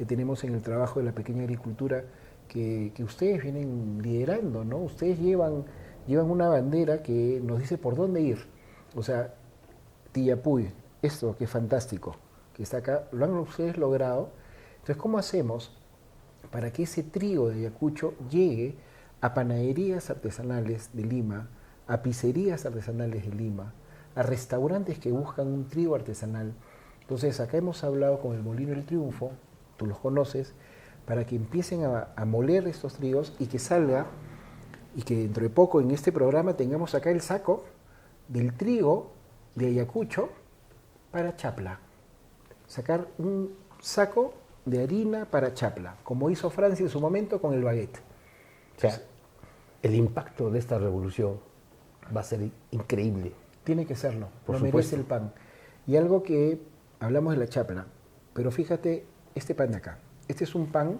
tenemos en el trabajo de la pequeña agricultura, que ustedes vienen liderando, ¿no? Ustedes llevan una bandera que nos dice por dónde ir. O sea, Tillapuy, esto que es fantástico, que está acá, lo han ustedes logrado. Entonces, ¿cómo hacemos para que ese trigo de Ayacucho llegue a panaderías artesanales de Lima, a pizzerías artesanales de Lima, a restaurantes que buscan un trigo artesanal? Entonces, acá hemos hablado con el Molino del Triunfo, tú los conoces, para que empiecen a moler estos trigos y que salga, y que dentro de poco en este programa tengamos acá el saco del trigo de Ayacucho para Chapla. Sacar un saco de harina para Chapla, como hizo Francia en su momento con el baguette. O sea, el impacto de esta revolución va a ser increíble. Tiene que serlo, Por lo supuesto. merece el pan. Y algo que hablamos de la Chapla, pero fíjate este pan de acá. Este es un pan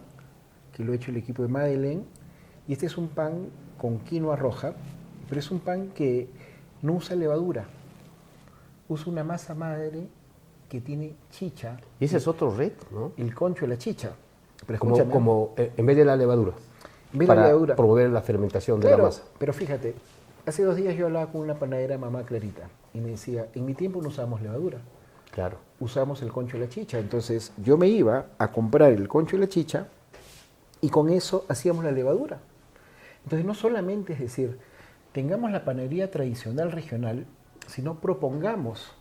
que lo ha hecho el equipo de Madeleine, y este es un pan con quinoa roja, pero es un pan que no usa levadura, usa una masa madre que tiene chicha, Y ese es otro reto, ¿no? el concho de la chicha. Pero Como, escúchame, en vez de la levadura. en vez de para la levadura. promover la fermentación de Claro, la masa. pero fíjate, hace 2 días yo hablaba con una panadera, mamá Clarita, y me decía, en mi tiempo no usábamos levadura, Claro. usamos el concho de la chicha. Entonces yo me iba a comprar el concho de la chicha y con eso hacíamos la levadura. Entonces no solamente es decir, tengamos la panadería tradicional regional, sino propongamos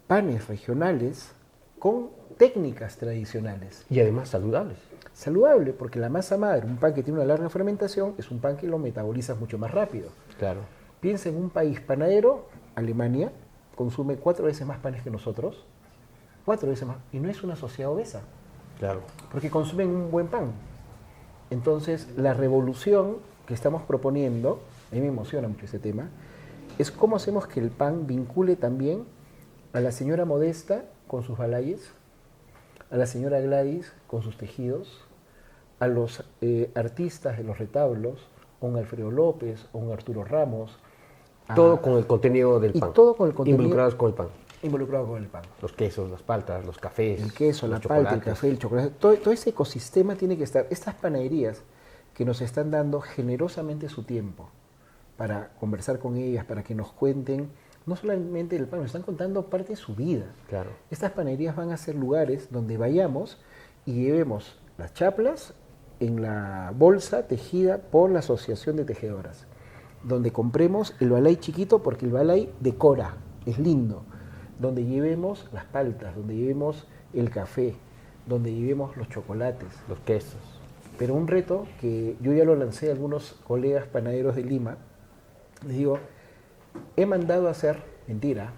panes regionales con técnicas tradicionales. Y además saludables. Saludable, porque la masa madre, un pan que tiene una larga fermentación, es un pan que lo metabolizas mucho más rápido. Claro. Piensa en un país panadero, Alemania, consume 4 veces más panes que nosotros, 4 veces más, y no es una sociedad obesa, Claro. porque consumen un buen pan. Entonces, la revolución que estamos proponiendo, a mí me emociona mucho ese tema, es cómo hacemos que el pan vincule también a la señora Modesta con sus balayes, a la señora Gladys con sus tejidos, a los artistas de los retablos, un Alfredo López, un Arturo Ramos. Todo con el contenido del y pan. todo con el contenido Involucrados con el pan. involucrado con el pan. Los quesos, las paltas, los cafés. El queso, la los palta, el chocolates. café, el chocolate, todo ese ecosistema tiene que estar. Estas panaderías que nos están dando generosamente su tiempo para conversar con ellas, para que nos cuenten, no solamente el pan, nos están contando parte de su vida. Claro. Estas panaderías van a ser lugares donde vayamos y llevemos las chaplas en la bolsa tejida por la Asociación de Tejedoras, donde compremos el balay chiquito porque el balay decora, es lindo, donde llevemos las paltas, donde llevemos el café, donde llevemos los chocolates. Los quesos. Pero un reto que yo ya lo lancé a algunos colegas panaderos de Lima, les digo, he mandado a hacer, mentira,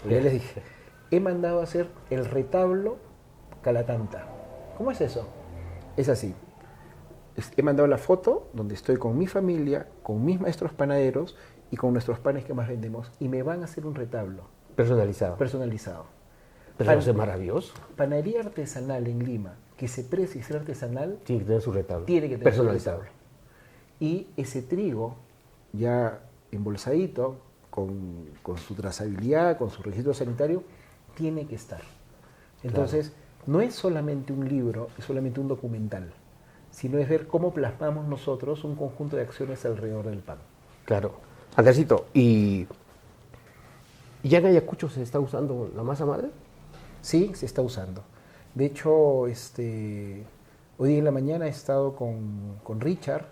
ya les dije, he mandado a hacer el retablo Calatanta. ¿Cómo es eso? Es así. He mandado la foto donde estoy con mi familia, con mis maestros panaderos y con nuestros panes que más vendemos, y me van a hacer un retablo Personalizado. personalizado. Pero eso es maravilloso. Panadería artesanal en Lima, que se precie ser artesanal, Tiene que tener su retablo. tiene que tener su personalizado. retablo. Y ese trigo ya embolsadito, con su trazabilidad, con su registro sanitario, tiene que estar. Entonces, no es solamente un libro, es solamente un documental, sino es ver cómo plasmamos nosotros un conjunto de acciones alrededor del pan. Claro. Andresito, ¿y ya en Ayacucho se está usando la masa madre? Sí, se está usando. De hecho, hoy día en la mañana he estado con Richard,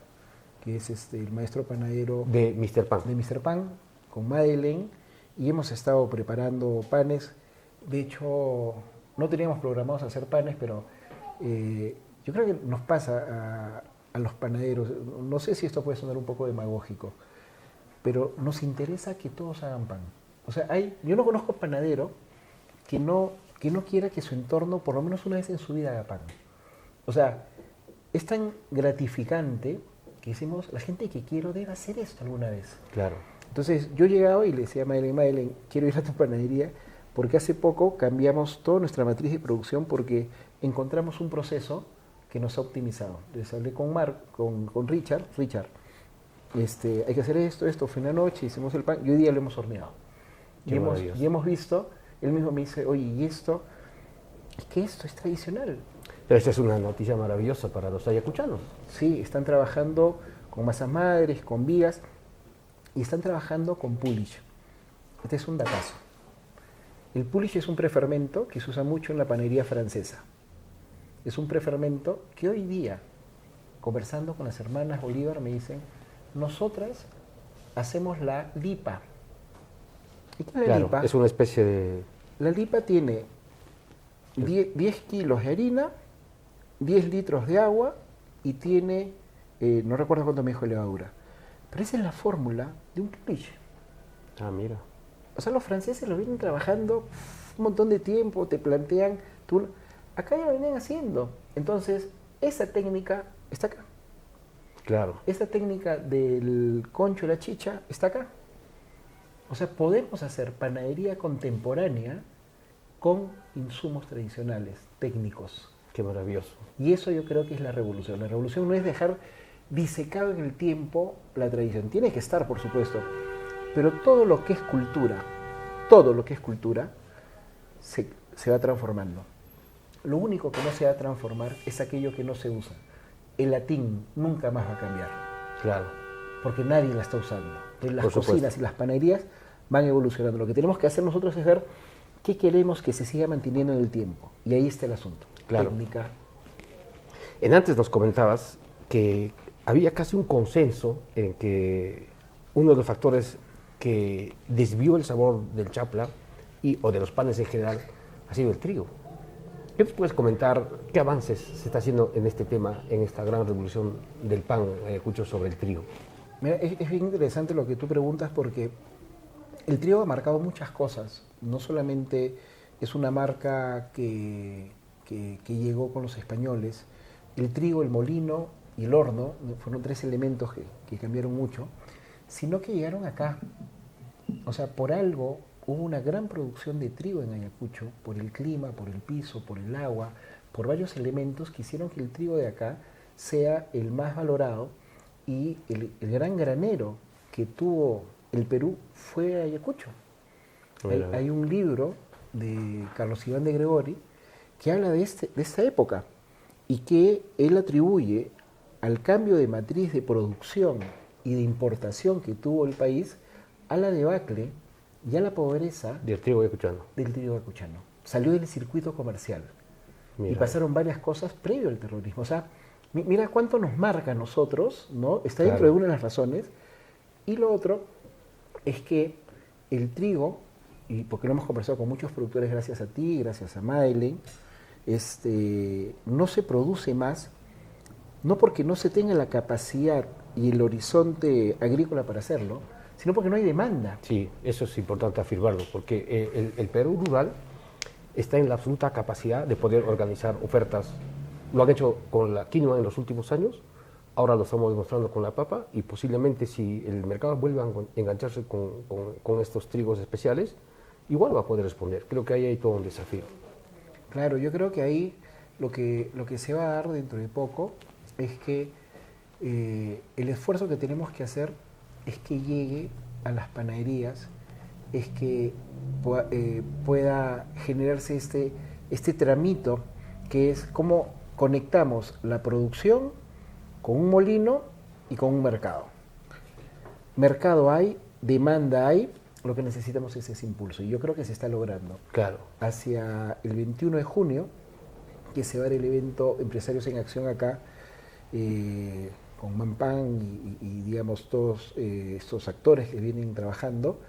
que es el maestro panadero De Mr. Pan. de Mr. Pan, con Madeleine, y hemos estado preparando panes. De hecho, no teníamos programados hacer panes, pero yo creo que nos pasa a los panaderos, no sé si esto puede sonar un poco demagógico, pero nos interesa que todos hagan pan. O sea, yo no conozco panadero que no quiera que su entorno, por lo menos una vez en su vida, haga pan. O sea, es tan gratificante que decimos, la gente que quiero debe hacer esto alguna vez. Claro. Entonces yo llegaba y le decía a Madeleine, quiero ir a tu panadería porque hace poco cambiamos toda nuestra matriz de producción porque encontramos un proceso que nos ha optimizado. Les hablé con Richard, hay que hacer esto, fue una noche, hicimos el pan, y hoy día lo hemos horneado. Y hemos visto, él mismo me dice, oye, ¿y esto? Es que esto es tradicional. Pero esta es una noticia maravillosa para los ayacuchanos. Sí, están trabajando con masas madres, con vigas, y están trabajando con pulish. Este es un datazo. El pulish es un prefermento que se usa mucho en la panería francesa. Es un prefermento que hoy día, conversando con las hermanas Bolívar, me dicen, nosotras hacemos la lipa. ¿Y qué es la lipa? Es una especie de... La lipa tiene 10 kilos de harina, 10 litros de agua y tiene, no recuerdo cuánto me dijo de levadura, pero esa es la fórmula de un pulish. Ah, mira. O sea, los franceses lo vienen trabajando un montón de tiempo, te plantean, acá ya lo venían haciendo. Entonces, esa técnica está acá. Claro. Esa técnica del concho y la chicha está acá. O sea, podemos hacer panadería contemporánea con insumos tradicionales, técnicos. Qué maravilloso. Y eso yo creo que es la revolución. La revolución no es dejar disecado en el tiempo la tradición. Tiene que estar, por supuesto, pero todo lo que es cultura, se va transformando. Lo único que no se va a transformar es aquello que no se usa. El latín nunca más va a cambiar. Claro. Porque nadie la está usando. Las Por cocinas supuesto. y las panaderías van evolucionando. Lo que tenemos que hacer nosotros es ver qué queremos que se siga manteniendo en el tiempo. Y ahí está el asunto. Claro. Técnica. En antes nos comentabas que había casi un consenso en que uno de los factores que desvió el sabor del chapla o de los panes en general ha sido el trigo. ¿Qué nos puedes comentar? ¿Qué avances se está haciendo en este tema, en esta gran revolución del pan ayacucho sobre el trigo? Mira, es bien interesante lo que tú preguntas porque el trigo ha marcado muchas cosas. No solamente es una marca que llegó con los españoles. El trigo, el molino y el horno fueron 3 elementos que cambiaron mucho, sino que llegaron acá. O sea, por algo hubo una gran producción de trigo en Ayacucho, por el clima, por el piso, por el agua, por varios elementos que hicieron que el trigo de acá sea el más valorado, y el gran granero que tuvo el Perú fue Ayacucho. Hay un libro de Carlos Iván de Gregori que habla de esta época y que él atribuye al cambio de matriz de producción y de importación que tuvo el país a la debacle y a la pobreza Del trigo ayacuchano. del trigo ayacuchano. Salió del circuito comercial. Mira. Y pasaron varias cosas previo al terrorismo. O sea, mira cuánto nos marca a nosotros, ¿no? Está dentro Claro. de una de las razones. Y lo otro es que el trigo, y porque lo hemos conversado con muchos productores gracias a ti, gracias a Madeleine, no se produce más, no porque no se tenga la capacidad y el horizonte agrícola para hacerlo, sino porque no hay demanda. Sí, eso es importante afirmarlo, porque el Perú rural está en la absoluta capacidad de poder organizar ofertas. Lo han hecho con la quinoa en los últimos años, ahora lo estamos demostrando con la papa, y posiblemente si el mercado vuelve a engancharse con estos trigos especiales, igual va a poder responder. Creo que ahí hay todo un desafío. Claro, yo creo que ahí lo que se va a dar dentro de poco es que el esfuerzo que tenemos que hacer es que llegue a las panaderías, es que pueda generarse este tramito que es cómo conectamos la producción con un molino y con un mercado. Mercado hay, demanda hay, lo que necesitamos es ese impulso y yo creo que se está logrando. Claro. Hacia el 21 de junio, que se va a dar el evento Empresarios en Acción acá, con Mampan y digamos todos estos actores que vienen trabajando,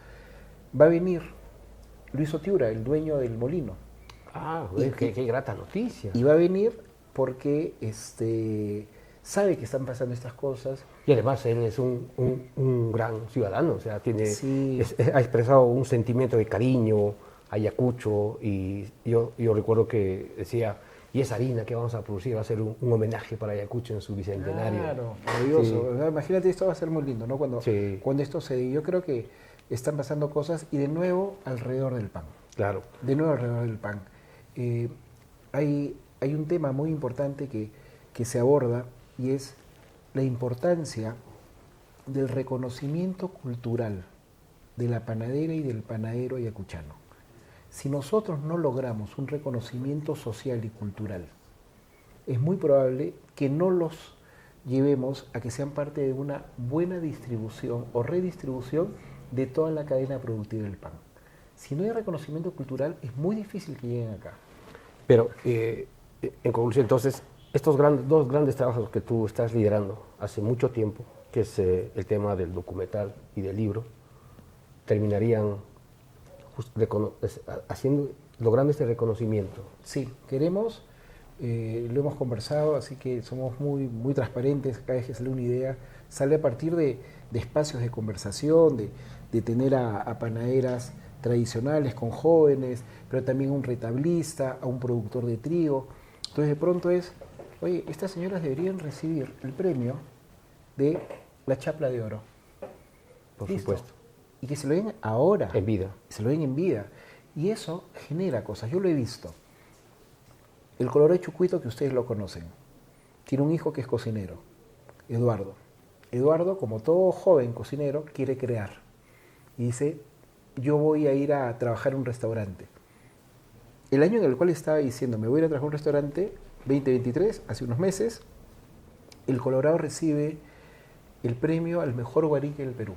va a venir Luis Otiura, el dueño del molino. Ah, qué grata noticia. Y va a venir porque sabe que están pasando estas cosas. Y además él es un gran ciudadano, o sea, Sí. ha expresado un sentimiento de cariño a Ayacucho, y yo recuerdo que decía, y esa harina que vamos a producir va a ser un homenaje para Ayacucho en su bicentenario. Claro, maravilloso. Sí. Imagínate, esto va a ser muy lindo, ¿no? Cuando Sí. esto se dé. Yo creo que están pasando cosas y de nuevo alrededor del pan. Claro. De nuevo alrededor del pan. Hay hay un tema muy importante que se aborda y es la importancia del reconocimiento cultural de la panadera y del panadero ayacuchano. Si nosotros no logramos un reconocimiento social y cultural, es muy probable que no los llevemos a que sean parte de una buena distribución o redistribución de toda la cadena productiva del pan. Si no hay reconocimiento cultural, es muy difícil que lleguen acá. Pero, en conclusión, entonces, estos dos grandes trabajos que tú estás liderando hace mucho tiempo, que es el tema del documental y del libro, terminarían logrando este reconocimiento. Sí, queremos, lo hemos conversado, así que somos muy transparentes. Cada vez que sale una idea, sale a partir de espacios de conversación, de tener a panaderas tradicionales con jóvenes, pero también un retablista, a un productor de trigo. Entonces de pronto es, oye, estas señoras deberían recibir el premio de la chapla de oro. Por ¿Listo? supuesto. Y que se lo den ahora. En vida. Se lo den en vida. Y eso genera cosas. Yo lo he visto. El colorado Chucuito, que ustedes lo conocen, tiene un hijo que es cocinero, Eduardo. Eduardo, como todo joven cocinero, quiere crear. Y dice, yo voy a ir a trabajar en un restaurante. El año en el cual estaba diciendo, me voy a ir a trabajar en un restaurante, 2023, hace unos meses, el Colorado recibe el premio al mejor guarique del Perú.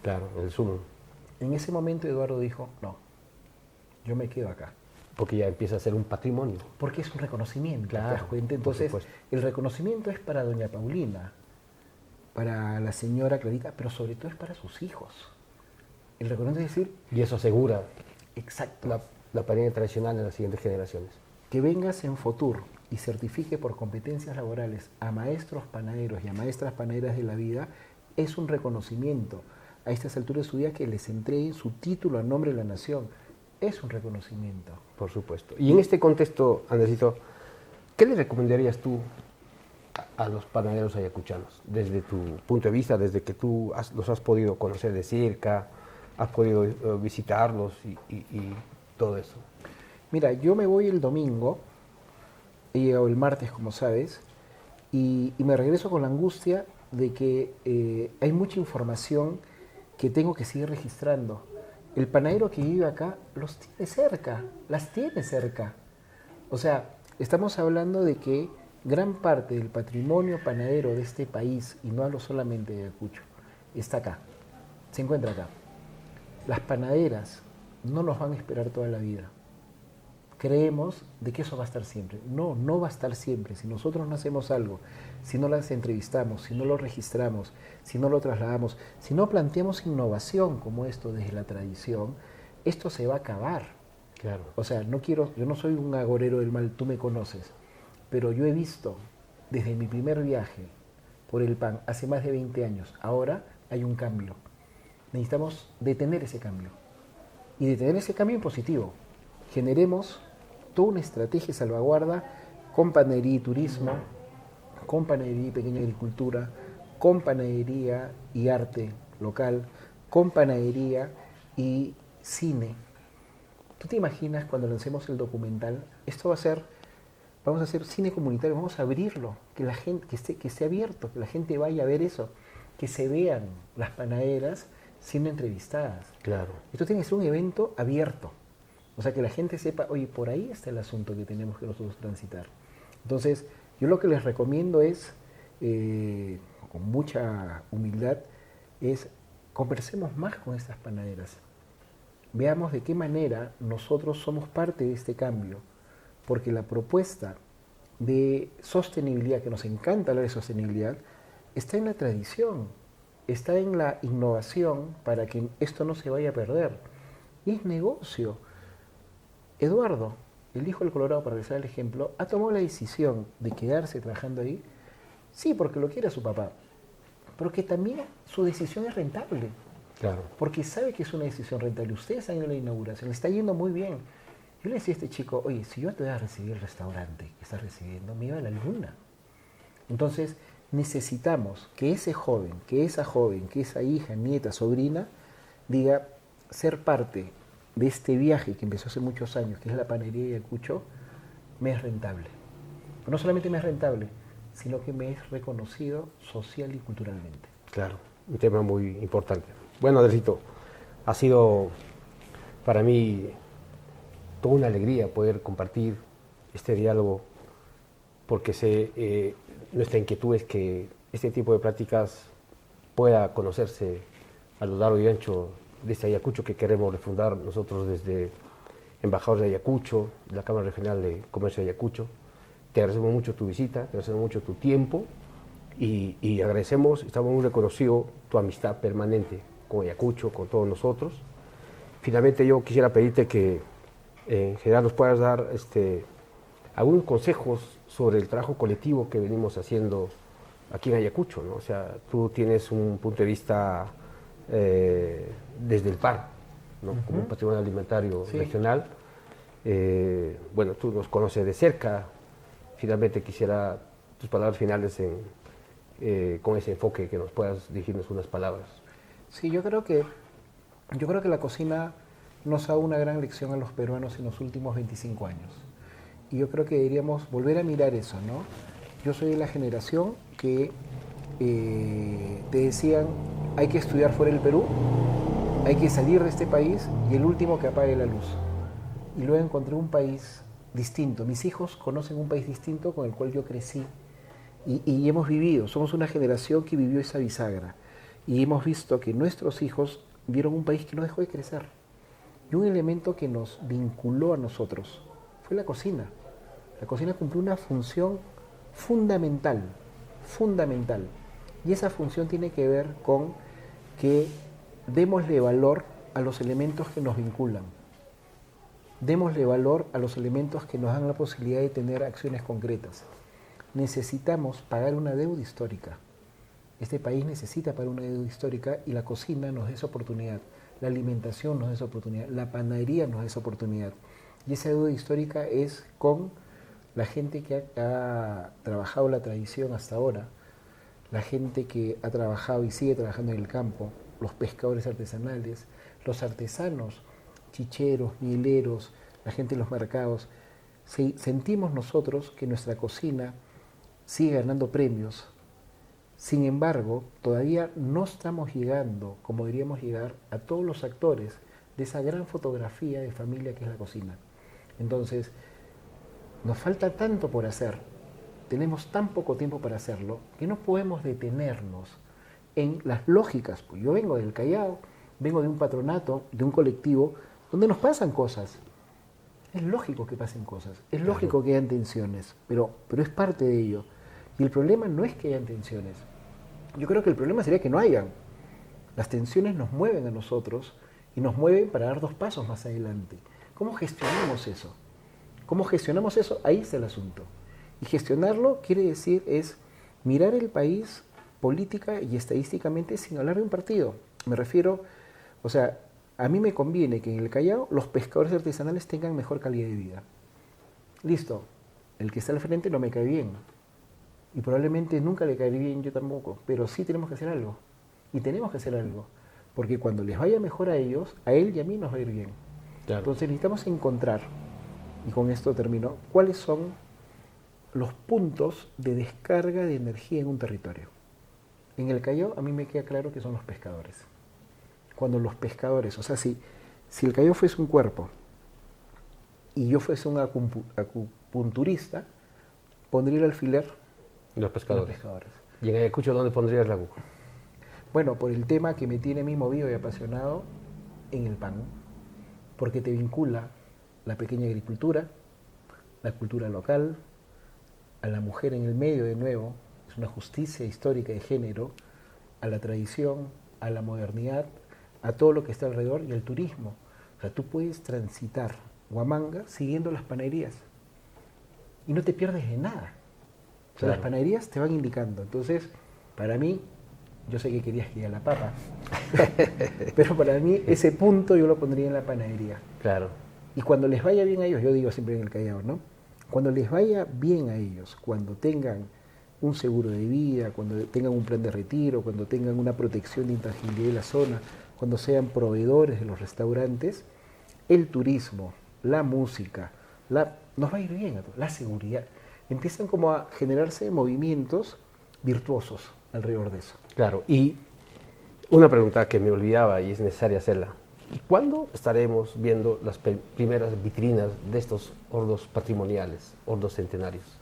Claro, el sumo. En ese momento Eduardo dijo, no, yo me quedo acá. Porque ya empieza a ser un patrimonio. Porque es un reconocimiento, Claro, ¿te das cuenta? por Entonces, supuesto. el reconocimiento es para doña Paulina, para la señora Clarita, pero sobre todo es para sus hijos. El reconocimiento es decir, Y eso asegura exacto, la panera tradicional en las siguientes generaciones. que vengas en Fotur y certifique por competencias laborales a maestros panaderos y a maestras panaderas de la vida, es un reconocimiento. A estas alturas de su vida que les entreguen su título a nombre de la nación, es un reconocimiento. Por supuesto. Y en este contexto, Andresito, ¿qué le recomendarías tú a los panaderos ayacuchanos? Desde tu punto de vista, desde que tú los has podido conocer de cerca, has podido visitarlos y todo eso. Mira, yo me voy el domingo, he llegado el martes, como sabes, y me regreso con la angustia de que hay mucha información que tengo que seguir registrando. El panadero que vive acá los tiene cerca, las tiene cerca. O sea, estamos hablando de que gran parte del patrimonio panadero de este país, y no hablo solamente de Ayacucho, está acá, se encuentra acá. Las panaderas no nos van a esperar toda la vida. Creemos de que eso va a estar siempre. No, no va a estar siempre. Si nosotros no hacemos algo, si no las entrevistamos, si no lo registramos, si no lo trasladamos, si no planteamos innovación como esto desde la tradición, esto se va a acabar. Claro. O sea, yo no soy un agorero del mal, tú me conoces, pero yo he visto desde mi primer viaje por el pan, hace más de 20 años, ahora hay un cambio. Necesitamos detener ese cambio. Y detener ese cambio en positivo. Generemos toda una estrategia de salvaguarda con panadería y turismo, con panadería y pequeña agricultura, con panadería y arte local, con panadería y cine. ¿Tú te imaginas cuando lancemos el documental? Esto vamos a hacer cine comunitario, vamos a abrirlo, que la gente, que esté abierto, que la gente vaya a ver eso, que se vean las panaderas siendo entrevistadas. Claro. Esto tiene que ser un evento abierto. O sea, que la gente sepa, oye, por ahí está el asunto que tenemos que nosotros transitar. Entonces, yo lo que les recomiendo es, con mucha humildad, es conversemos más con estas panaderas. Veamos de qué manera nosotros somos parte de este cambio, porque la propuesta de sostenibilidad, que nos encanta hablar de sostenibilidad, está en la tradición, está en la innovación para que esto no se vaya a perder. Y es negocio. Eduardo, el hijo del Colorado, para regresar al ejemplo, ha tomado la decisión de quedarse trabajando ahí, sí, porque lo quiere su papá, pero que también su decisión es rentable. Claro. Porque sabe que es una decisión rentable. Ustedes han ido a la inauguración, le está yendo muy bien. Yo le decía a este chico, oye, si yo te voy a recibir el restaurante que estás recibiendo, me iba a la luna. Entonces, necesitamos que ese joven, que esa hija, nieta, sobrina, diga, ser parte de este viaje que empezó hace muchos años, que es la panadería de Ayacucho, me es rentable. no solamente me es rentable, sino que me es reconocido social y culturalmente. Claro, un tema muy importante. Bueno, Andresito, ha sido para mí toda una alegría poder compartir este diálogo, porque nuestra inquietud es que este tipo de pláticas pueda conocerse a lo largo y ancho de este Ayacucho que queremos refundar nosotros desde Embajadores de Ayacucho, la Cámara Regional de Comercio de Ayacucho. Te agradecemos mucho tu visita, te agradecemos mucho tu tiempo y agradecemos, estamos muy reconocidos tu amistad permanente con Ayacucho, con todos nosotros. Finalmente yo quisiera pedirte que en general nos puedas dar algunos consejos sobre el trabajo colectivo que venimos haciendo aquí en Ayacucho, ¿no? O sea, tú tienes un punto de vista desde el PAN, ¿no? Como un patrimonio alimentario regional. Bueno, tú nos conoces de cerca. Finalmente quisiera tus palabras finales con ese enfoque, que nos puedas dirigirnos unas palabras. Sí, yo creo que la cocina nos ha dado una gran lección a los peruanos en los últimos 25 años. Y yo creo que deberíamos volver a mirar eso, ¿no? Yo soy de la generación que te decían, hay que estudiar fuera del Perú, hay que salir de este país y el último que apague la luz. Y luego encontré un país distinto. Mis hijos conocen un país distinto con el cual yo crecí y hemos vivido. Somos una generación que vivió esa bisagra y hemos visto que nuestros hijos vieron un país que no dejó de crecer. Y un elemento que nos vinculó a nosotros fue la cocina. La cocina cumplió una función fundamental. Y esa función tiene que ver con que démosle valor a los elementos que nos vinculan. Démosle valor a los elementos que nos dan la posibilidad de tener acciones concretas. Necesitamos pagar una deuda histórica. Este país necesita pagar una deuda histórica y la cocina nos da esa oportunidad. La alimentación nos da esa oportunidad. La panadería nos da esa oportunidad. Y esa deuda histórica es con la gente que ha trabajado la tradición hasta ahora, la gente que ha trabajado y sigue trabajando en el campo, los pescadores artesanales, los artesanos, chicheros, mieleros, la gente en los mercados. Sentimos nosotros que nuestra cocina sigue ganando premios. Sin embargo, todavía no estamos llegando, como deberíamos llegar, a todos los actores de esa gran fotografía de familia que es la cocina. Entonces, nos falta tanto por hacer, tenemos tan poco tiempo para hacerlo, que no podemos detenernos en las lógicas. Pues yo vengo del Callao, vengo de un patronato, de un colectivo, donde nos pasan cosas. Es lógico que pasen cosas, es lógico que hayan tensiones, pero es parte de ello. Y el problema no es que hayan tensiones. Yo creo que el problema sería que no hayan. Las tensiones nos mueven a nosotros y nos mueven para dar 2 pasos más adelante. ¿Cómo gestionamos eso? ¿Cómo gestionamos eso? Ahí está el asunto. Y gestionarlo quiere decir es mirar el país política y estadísticamente sin hablar de un partido. Me refiero, o sea, a mí me conviene que en el Callao los pescadores artesanales tengan mejor calidad de vida. Listo, el que está al frente no me cae bien. Y probablemente nunca le caeré bien yo tampoco, pero sí tenemos que hacer algo. Y tenemos que hacer algo. Porque cuando les vaya mejor a ellos, a él y a mí nos va a ir bien. Claro. Entonces necesitamos encontrar, y con esto termino, cuáles son los puntos de descarga de energía en un territorio. En el Callao a mí me queda claro que son los pescadores. Cuando los pescadores, o sea, si el Callao fuese un cuerpo y yo fuese un acupunturista, pondría el alfiler los pescadores. ¿Y en Ayacucho dónde pondrías la aguja? Bueno, por el tema que me tiene a mí movido y apasionado, en el pan, porque te vincula la pequeña agricultura, la cultura local, a la mujer en el medio de nuevo, es una justicia histórica de género, a la tradición, a la modernidad, a todo lo que está alrededor y al turismo. O sea, tú puedes transitar Huamanga siguiendo las panaderías y no te pierdes de nada. O sea, claro. Las panaderías te van indicando. Entonces, para mí, yo sé que querías que a la papa, pero para mí ese punto yo lo pondría en la panadería. Claro. Y cuando les vaya bien a ellos, yo digo siempre en el Callao, ¿no? Cuando les vaya bien a ellos, cuando tengan un seguro de vida, cuando tengan un plan de retiro, cuando tengan una protección de intangibilidad de la zona, cuando sean proveedores de los restaurantes, el turismo, la música, nos va a ir bien a todos, la seguridad. empiezan como a generarse movimientos virtuosos alrededor de eso. Claro, y una pregunta que me olvidaba y es necesaria hacerla. ¿Y cuándo estaremos viendo las primeras vitrinas de estos hornos patrimoniales, hornos centenarios?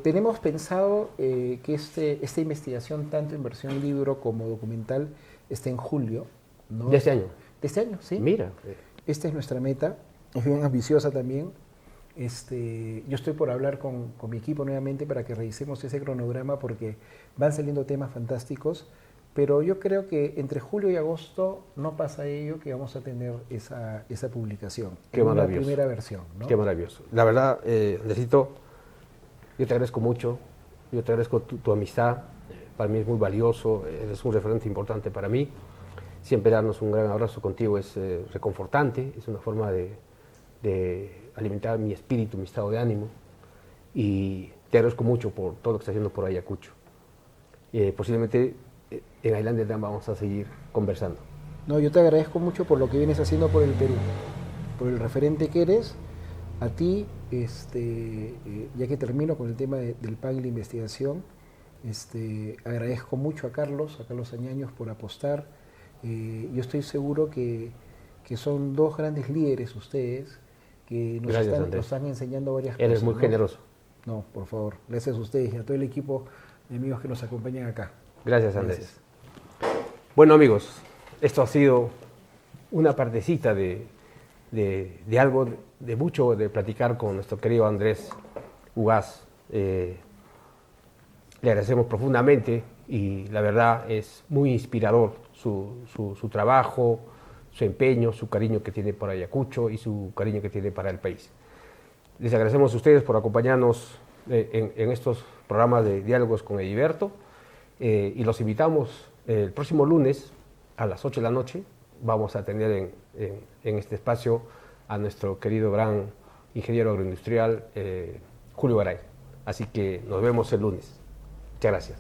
Tenemos pensado que esta investigación, tanto en versión libro como documental, esté en julio, ¿no? ¿De este año? De este año, sí. Mira. Esta es nuestra meta, es bien ambiciosa también. Yo estoy por hablar con mi equipo nuevamente para que revisemos ese cronograma porque van saliendo temas fantásticos, pero yo creo que entre julio y agosto no pasa ello que vamos a tener esa publicación. Qué en maravilloso. Una primera versión, ¿no? Qué maravilloso. La verdad, necesito, yo te agradezco mucho, yo te agradezco tu amistad, para mí es muy valioso, eres un referente importante para mí. Siempre darnos un gran abrazo contigo es reconfortante, es una forma de alimentar mi espíritu, mi estado de ánimo, y te agradezco mucho por todo lo que estás haciendo por Ayacucho. Posiblemente en Adelante vamos a seguir conversando. No, yo te agradezco mucho por lo que vienes haciendo por el Perú, por el referente que eres. A ti, ya que termino con el tema del PAN y la investigación, agradezco mucho a Carlos Añaños por apostar. Yo estoy seguro que son dos grandes líderes ustedes que nos están enseñando varias cosas. Eres muy generoso. No, por favor, gracias a ustedes y a todo el equipo de amigos que nos acompañan acá. Gracias, Andrés. Gracias. Bueno, amigos, esto ha sido una partecita de algo, de mucho de platicar con nuestro querido Andrés Ugaz. Le agradecemos profundamente y la verdad es muy inspirador su trabajo, su empeño, su cariño que tiene por Ayacucho y su cariño que tiene para el país. Les agradecemos a ustedes por acompañarnos en estos programas de diálogos con Ediberto y los invitamos el próximo lunes a las 8 de la noche. Vamos a tener en este espacio a nuestro querido gran ingeniero agroindustrial Julio Garay. Así que nos vemos el lunes. Muchas gracias.